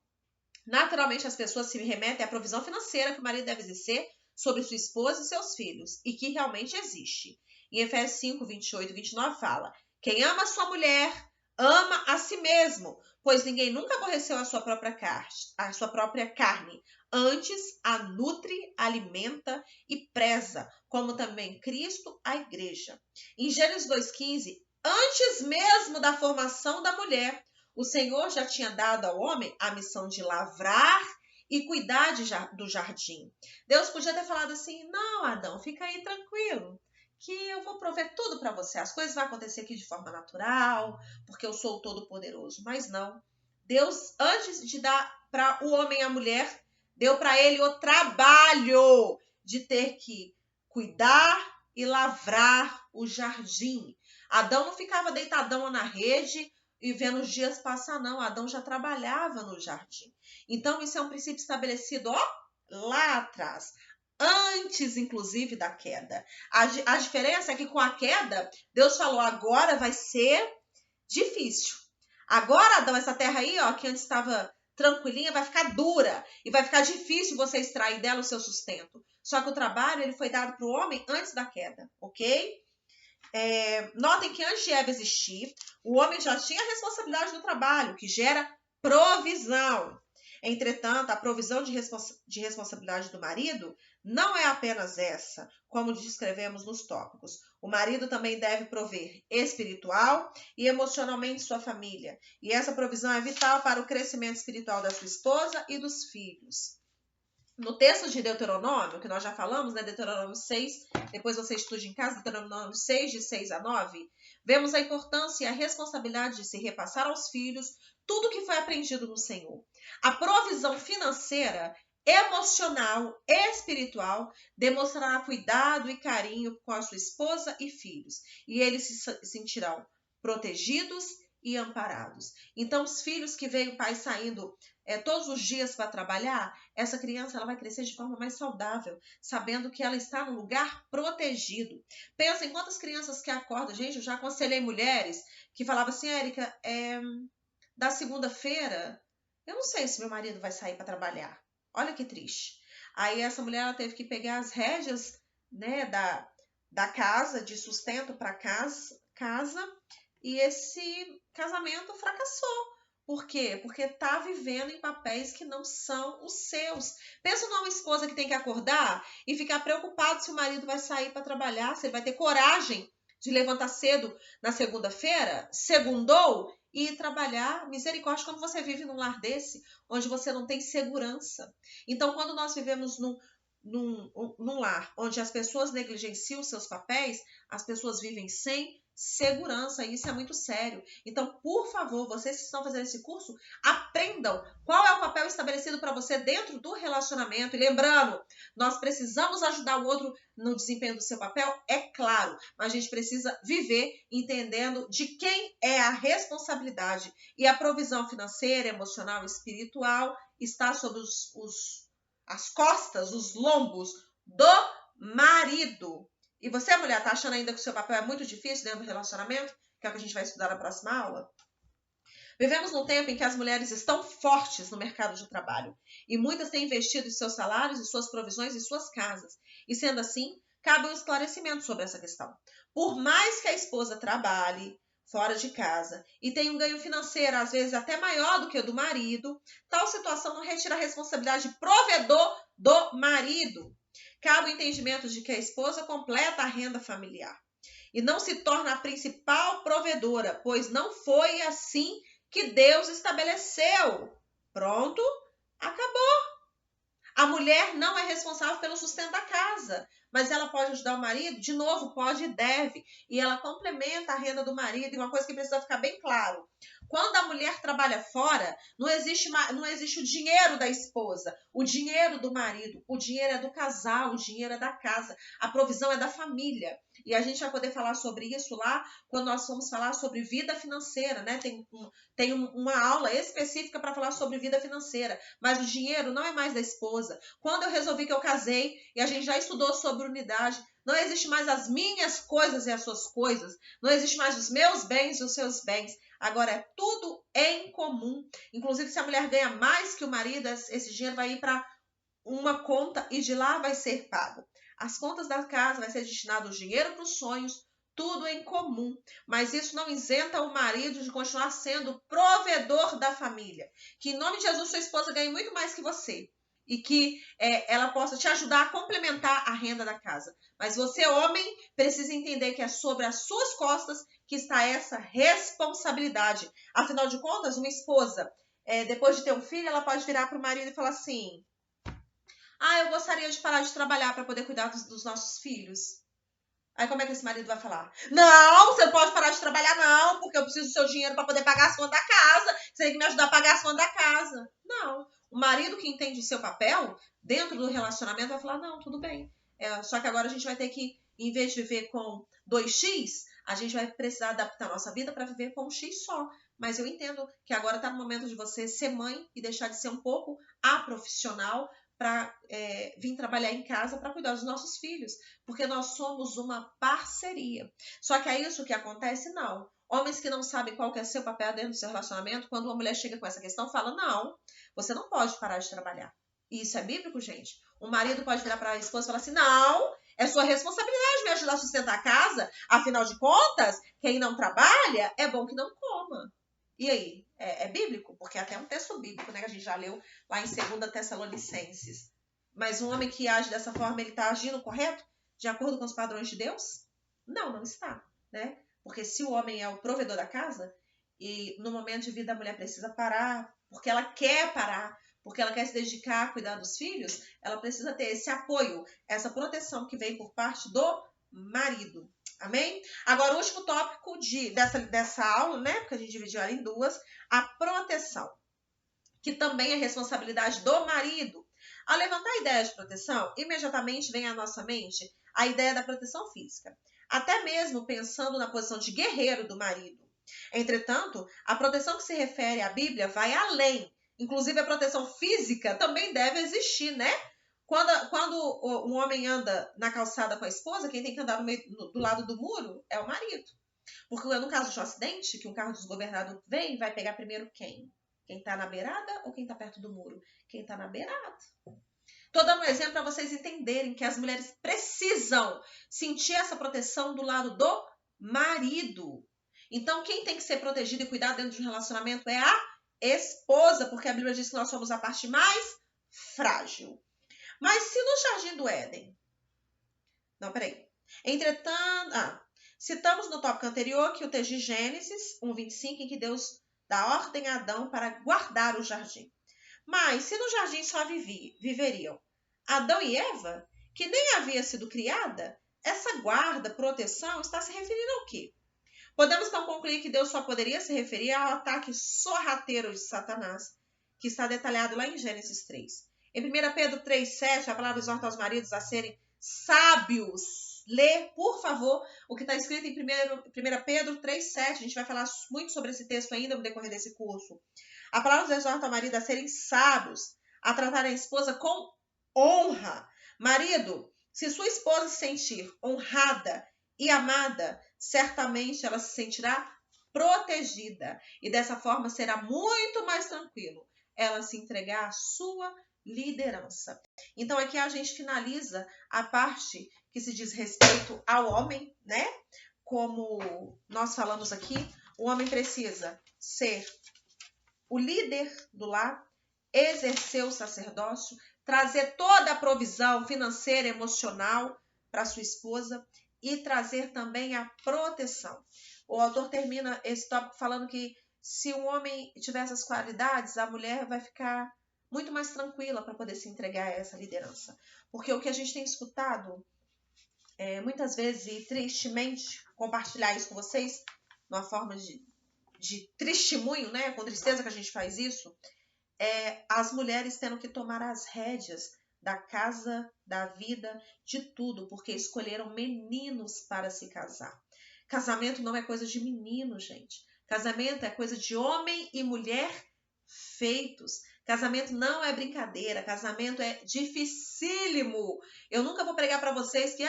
naturalmente as pessoas se remetem à provisão financeira que o marido deve exercer sobre sua esposa e seus filhos, e que realmente existe. Em Efésios 5, 28 e 29 fala: quem ama a sua mulher, ama a si mesmo, pois ninguém nunca aborreceu a sua própria carne. Antes a nutre, alimenta e preza, como também Cristo a igreja. Em Gênesis 2,15, antes mesmo da formação da mulher, o Senhor já tinha dado ao homem a missão de lavrar e cuidar do jardim. Deus podia ter falado assim: não, Adão, fica aí tranquilo, que eu vou prover tudo para você. As coisas vão acontecer aqui de forma natural, porque eu sou o Todo-Poderoso. Mas não. Deus, antes de dar para o homem e a mulher, deu para ele o trabalho de ter que cuidar e lavrar o jardim. Adão não ficava deitadão na rede e vendo os dias passar, não. Adão já trabalhava no jardim. Então, isso é um princípio estabelecido lá atrás, antes, inclusive, da queda. A diferença é que com a queda, Deus falou, agora vai ser difícil. Agora, Adão, essa terra aí, que antes estava tranquilinha, vai ficar dura e vai ficar difícil você extrair dela o seu sustento. Só que o trabalho ele foi dado para o homem antes da queda, ok? Notem que antes de Eva existir, o homem já tinha a responsabilidade do trabalho, que gera provisão. Entretanto, a provisão de responsabilidade do marido não é apenas essa, como descrevemos nos tópicos. O marido também deve prover espiritual e emocionalmente sua família. E essa provisão é vital para o crescimento espiritual da sua esposa e dos filhos. No texto de Deuteronômio, que nós já falamos, né, Deuteronômio 6, depois você estude em casa, Deuteronômio 6, de 6 a 9, vemos a importância e a responsabilidade de se repassar aos filhos tudo que foi aprendido no Senhor. A provisão financeira, emocional e espiritual demonstrará cuidado e carinho com a sua esposa e filhos, e eles se sentirão protegidos e amparados. Então, os filhos que veem o pai saindo todos os dias para trabalhar, essa criança ela vai crescer de forma mais saudável, sabendo que ela está num lugar protegido. Pensa em quantas crianças que acordam. Gente, eu já aconselhei mulheres que falavam assim, Érica, da segunda-feira, eu não sei se meu marido vai sair para trabalhar. Olha que triste. Aí essa mulher ela teve que pegar as rédeas, né, da casa, de sustento para casa, e esse casamento fracassou. Por quê? Porque está vivendo em papéis que não são os seus. Pensa numa esposa que tem que acordar e ficar preocupada se o marido vai sair para trabalhar, se ele vai ter coragem de levantar cedo na segunda-feira, segundou, e ir trabalhar. Misericórdia, quando você vive num lar desse, onde você não tem segurança. Então, quando nós vivemos num lar onde as pessoas negligenciam seus papéis, as pessoas vivem sem segurança, e isso é muito sério. Então, por favor, vocês que estão fazendo esse curso, aprendam qual é o papel estabelecido para você dentro do relacionamento. E lembrando, nós precisamos ajudar o outro no desempenho do seu papel, é claro, mas a gente precisa viver entendendo de quem é a responsabilidade. E a provisão financeira, emocional e espiritual está sobre as costas, os lombos do marido. E você, mulher, tá achando ainda que o seu papel é muito difícil dentro do relacionamento? Que é o que a gente vai estudar na próxima aula? Vivemos num tempo em que as mulheres estão fortes no mercado de trabalho. E muitas têm investido em seus salários e suas provisões em suas casas. E sendo assim, cabe um esclarecimento sobre essa questão. Por mais que a esposa trabalhe fora de casa e tenha um ganho financeiro, às vezes até maior do que o do marido, tal situação não retira a responsabilidade de provedor do marido. Cabe o entendimento de que a esposa completa a renda familiar e não se torna a principal provedora, pois não foi assim que Deus estabeleceu. Pronto, acabou. A mulher não é responsável pelo sustento da casa, mas ela pode ajudar o marido? De novo, pode e deve. E ela complementa a renda do marido. E uma coisa que precisa ficar bem claro. Quando a mulher trabalha fora, não existe o dinheiro da esposa, o dinheiro do marido. O dinheiro é do casal, o dinheiro é da casa. A provisão é da família. E a gente vai poder falar sobre isso lá quando nós formos falar sobre vida financeira, né? Tem uma aula específica para falar sobre vida financeira. Mas o dinheiro não é mais da esposa. Quando eu resolvi que eu casei, e a gente já estudou sobre unidade, não existe mais as minhas coisas e as suas coisas. Não existe mais os meus bens e os seus bens. Agora é tudo em comum. Inclusive, se a mulher ganha mais que o marido, esse dinheiro vai ir para uma conta e de lá vai ser pago. As contas da casa vai ser destinado o dinheiro para os sonhos, tudo em comum. Mas isso não isenta o marido de continuar sendo provedor da família. Que em nome de Jesus sua esposa ganhe muito mais que você. E que ela possa te ajudar a complementar a renda da casa. Mas você, homem, precisa entender que é sobre as suas costas que está essa responsabilidade. Afinal de contas, uma esposa, depois de ter um filho, ela pode virar para o marido e falar assim: eu gostaria de parar de trabalhar para poder cuidar dos nossos filhos. Aí como é que esse marido vai falar? Não, você não pode parar de trabalhar não, porque eu preciso do seu dinheiro para poder pagar as contas da casa. Você tem que me ajudar a pagar as contas da casa. Não. O marido que entende o seu papel dentro do relacionamento vai falar, não, tudo bem. Só que agora a gente vai ter que, em vez de viver com 2x, a gente vai precisar adaptar a nossa vida para viver com um x só. Mas eu entendo que agora está no momento de você ser mãe e deixar de ser um pouco a profissional para vir trabalhar em casa para cuidar dos nossos filhos, porque nós somos uma parceria. Só que é isso que acontece? Não. Homens que não sabem qual que é seu papel dentro do seu relacionamento, quando uma mulher chega com essa questão, fala, não, você não pode parar de trabalhar. E isso é bíblico, gente? O marido pode virar para a esposa e falar assim, não, é sua responsabilidade me ajudar a sustentar a casa, afinal de contas, quem não trabalha, é bom que não coma. E aí? É bíblico? Porque é até um texto bíblico, né? Que a gente já leu lá em 2 Tessalonicenses. Mas um homem que age dessa forma, ele está agindo correto? De acordo com os padrões de Deus? Não, não está, né? Porque se o homem é o provedor da casa, e no momento de vida a mulher precisa parar, porque ela quer parar, porque ela quer se dedicar a cuidar dos filhos, ela precisa ter esse apoio, essa proteção que vem por parte do marido. Amém? Agora, o último tópico dessa aula, né? Porque a gente dividiu ela em duas, a proteção, que também é responsabilidade do marido. Ao levantar a ideia de proteção, imediatamente vem à nossa mente a ideia da proteção física, até mesmo pensando na posição de guerreiro do marido. Entretanto, a proteção que se refere à Bíblia vai além. Inclusive, a proteção física também deve existir, né? Quando um homem anda na calçada com a esposa, quem tem que andar do lado do muro é o marido. Porque no caso de um acidente, que um carro desgovernado vem, vai pegar primeiro quem? Quem está na beirada ou quem está perto do muro? Quem está na beirada. Estou dando um exemplo para vocês entenderem que as mulheres precisam sentir essa proteção do lado do marido. Então, quem tem que ser protegido e cuidado dentro de um relacionamento é a esposa, porque a Bíblia diz que nós somos a parte mais frágil. Mas se no Jardim do Éden... Não, peraí. Entretanto... citamos no tópico anterior que o texto de Gênesis 1:25, em que Deus dá ordem a Adão para guardar o jardim. Mas se no jardim só viveriam Adão e Eva, que nem havia sido criada, essa guarda, proteção, está se referindo ao quê? Podemos então concluir que Deus só poderia se referir ao ataque sorrateiro de Satanás, que está detalhado lá em Gênesis 3. Em 1 Pedro 3,7, a palavra exorta aos maridos a serem sábios. Lê, por favor, o que está escrito em 1 Pedro 3,7. A gente vai falar muito sobre esse texto ainda no decorrer desse curso. A palavra exorta ao marido a serem sábios, a tratar a esposa com honra. Marido, se sua esposa se sentir honrada e amada, certamente ela se sentirá protegida. E dessa forma será muito mais tranquilo ela se entregar à sua liderança. Então aqui a gente finaliza a parte que se diz respeito ao homem, né? Como nós falamos aqui, o homem precisa ser o líder do lar, exercer o sacerdócio, trazer toda a provisão financeira e emocional para sua esposa e trazer também a proteção. O autor termina esse tópico falando que se um homem tiver essas qualidades, a mulher vai ficar muito mais tranquila para poder se entregar a essa liderança. Porque o que a gente tem escutado, muitas vezes, e tristemente, compartilhar isso com vocês, numa forma de testemunho, né? Com tristeza que a gente faz isso, as mulheres tendo que tomar as rédeas da casa, da vida, de tudo, porque escolheram meninos para se casar. Casamento não é coisa de menino, gente. Casamento é coisa de homem e mulher feitos. Casamento não é brincadeira, casamento é dificílimo. Eu nunca vou pregar para vocês que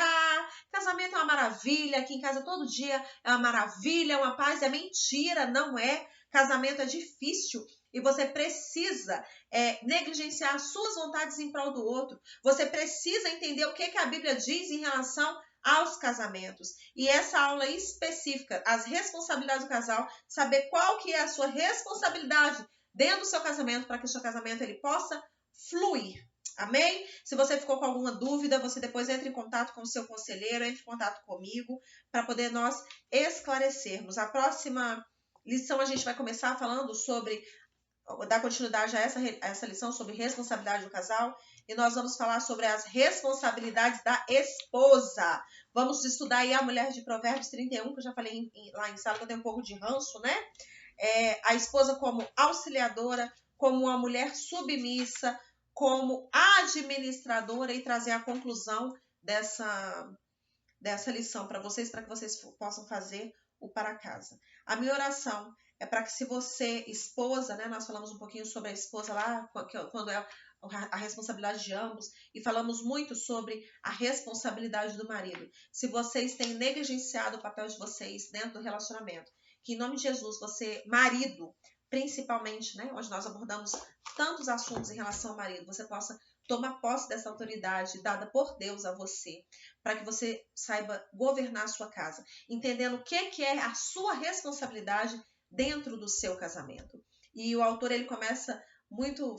casamento é uma maravilha, aqui em casa todo dia é uma maravilha, é uma paz. É mentira, não é. Casamento é difícil e você precisa negligenciar as suas vontades em prol do outro. Você precisa entender o que a Bíblia diz em relação aos casamentos. E essa aula específica, as responsabilidades do casal, saber qual que é a sua responsabilidade dentro do seu casamento, para que o seu casamento ele possa fluir. Amém? Se você ficou com alguma dúvida, você depois entre em contato com o seu conselheiro, entre em contato comigo, para poder nós esclarecermos. A próxima lição a gente vai começar falando sobre, dar continuidade a essa lição sobre responsabilidade do casal, e nós vamos falar sobre as responsabilidades da esposa. Vamos estudar aí a mulher de Provérbios 31, que eu já falei lá em sala, que eu tenho um pouco de ranço, né? A esposa como auxiliadora, como uma mulher submissa, como administradora, e trazer a conclusão dessa lição para que vocês possam fazer o para casa. A minha oração é para que, se você, esposa, né, nós falamos um pouquinho sobre a esposa lá, quando é a responsabilidade de ambos, e falamos muito sobre a responsabilidade do marido. Se vocês têm negligenciado o papel de vocês dentro do relacionamento, que em nome de Jesus, você, marido, principalmente, né, onde nós abordamos tantos assuntos em relação ao marido, você possa tomar posse dessa autoridade dada por Deus a você, para que você saiba governar a sua casa, entendendo o que é a sua responsabilidade dentro do seu casamento. E o autor, ele começa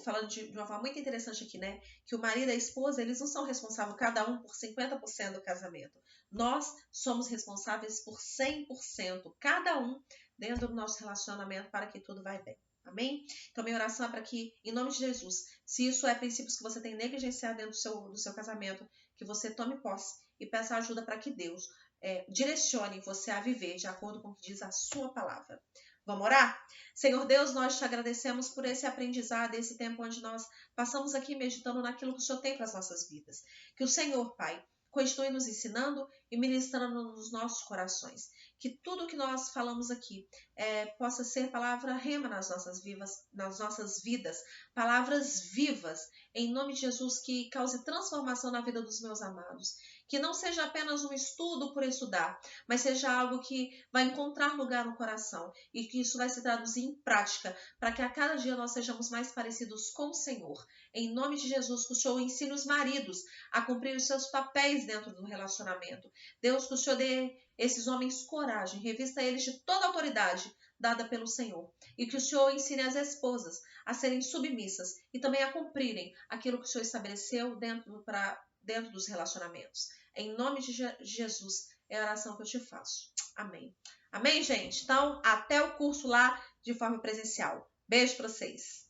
falando de uma forma muito interessante aqui, né? Que o marido e a esposa, eles não são responsáveis cada um por 50% do casamento. Nós somos responsáveis por 100%, cada um, dentro do nosso relacionamento, para que tudo vai bem. Amém? Então, minha oração é para que, em nome de Jesus, se isso é princípios que você tem negligenciado dentro do seu casamento, que você tome posse e peça ajuda para que Deus direcione você a viver de acordo com o que diz a sua palavra. Vamos orar? Senhor Deus, nós te agradecemos por esse aprendizado, esse tempo onde nós passamos aqui meditando naquilo que o Senhor tem para as nossas vidas. Que o Senhor, Pai, continue nos ensinando e ministrando nos nossos corações. Que tudo que nós falamos aqui possa ser palavra rema nas nossas vidas, palavras vivas, em nome de Jesus, que cause transformação na vida dos meus amados. Que não seja apenas um estudo por estudar, mas seja algo que vai encontrar lugar no coração e que isso vai se traduzir em prática, para que a cada dia nós sejamos mais parecidos com o Senhor. Em nome de Jesus, que o Senhor ensine os maridos a cumprir os seus papéis dentro do relacionamento. Deus, que o Senhor dê esses homens coragem, revista eles de toda a autoridade dada pelo Senhor. E que o Senhor ensine as esposas a serem submissas e também a cumprirem aquilo que o Senhor estabeleceu dentro dos relacionamentos. Em nome de Jesus, é a oração que eu te faço. Amém. Amém, gente? Então, até o curso lá de forma presencial. Beijo para vocês.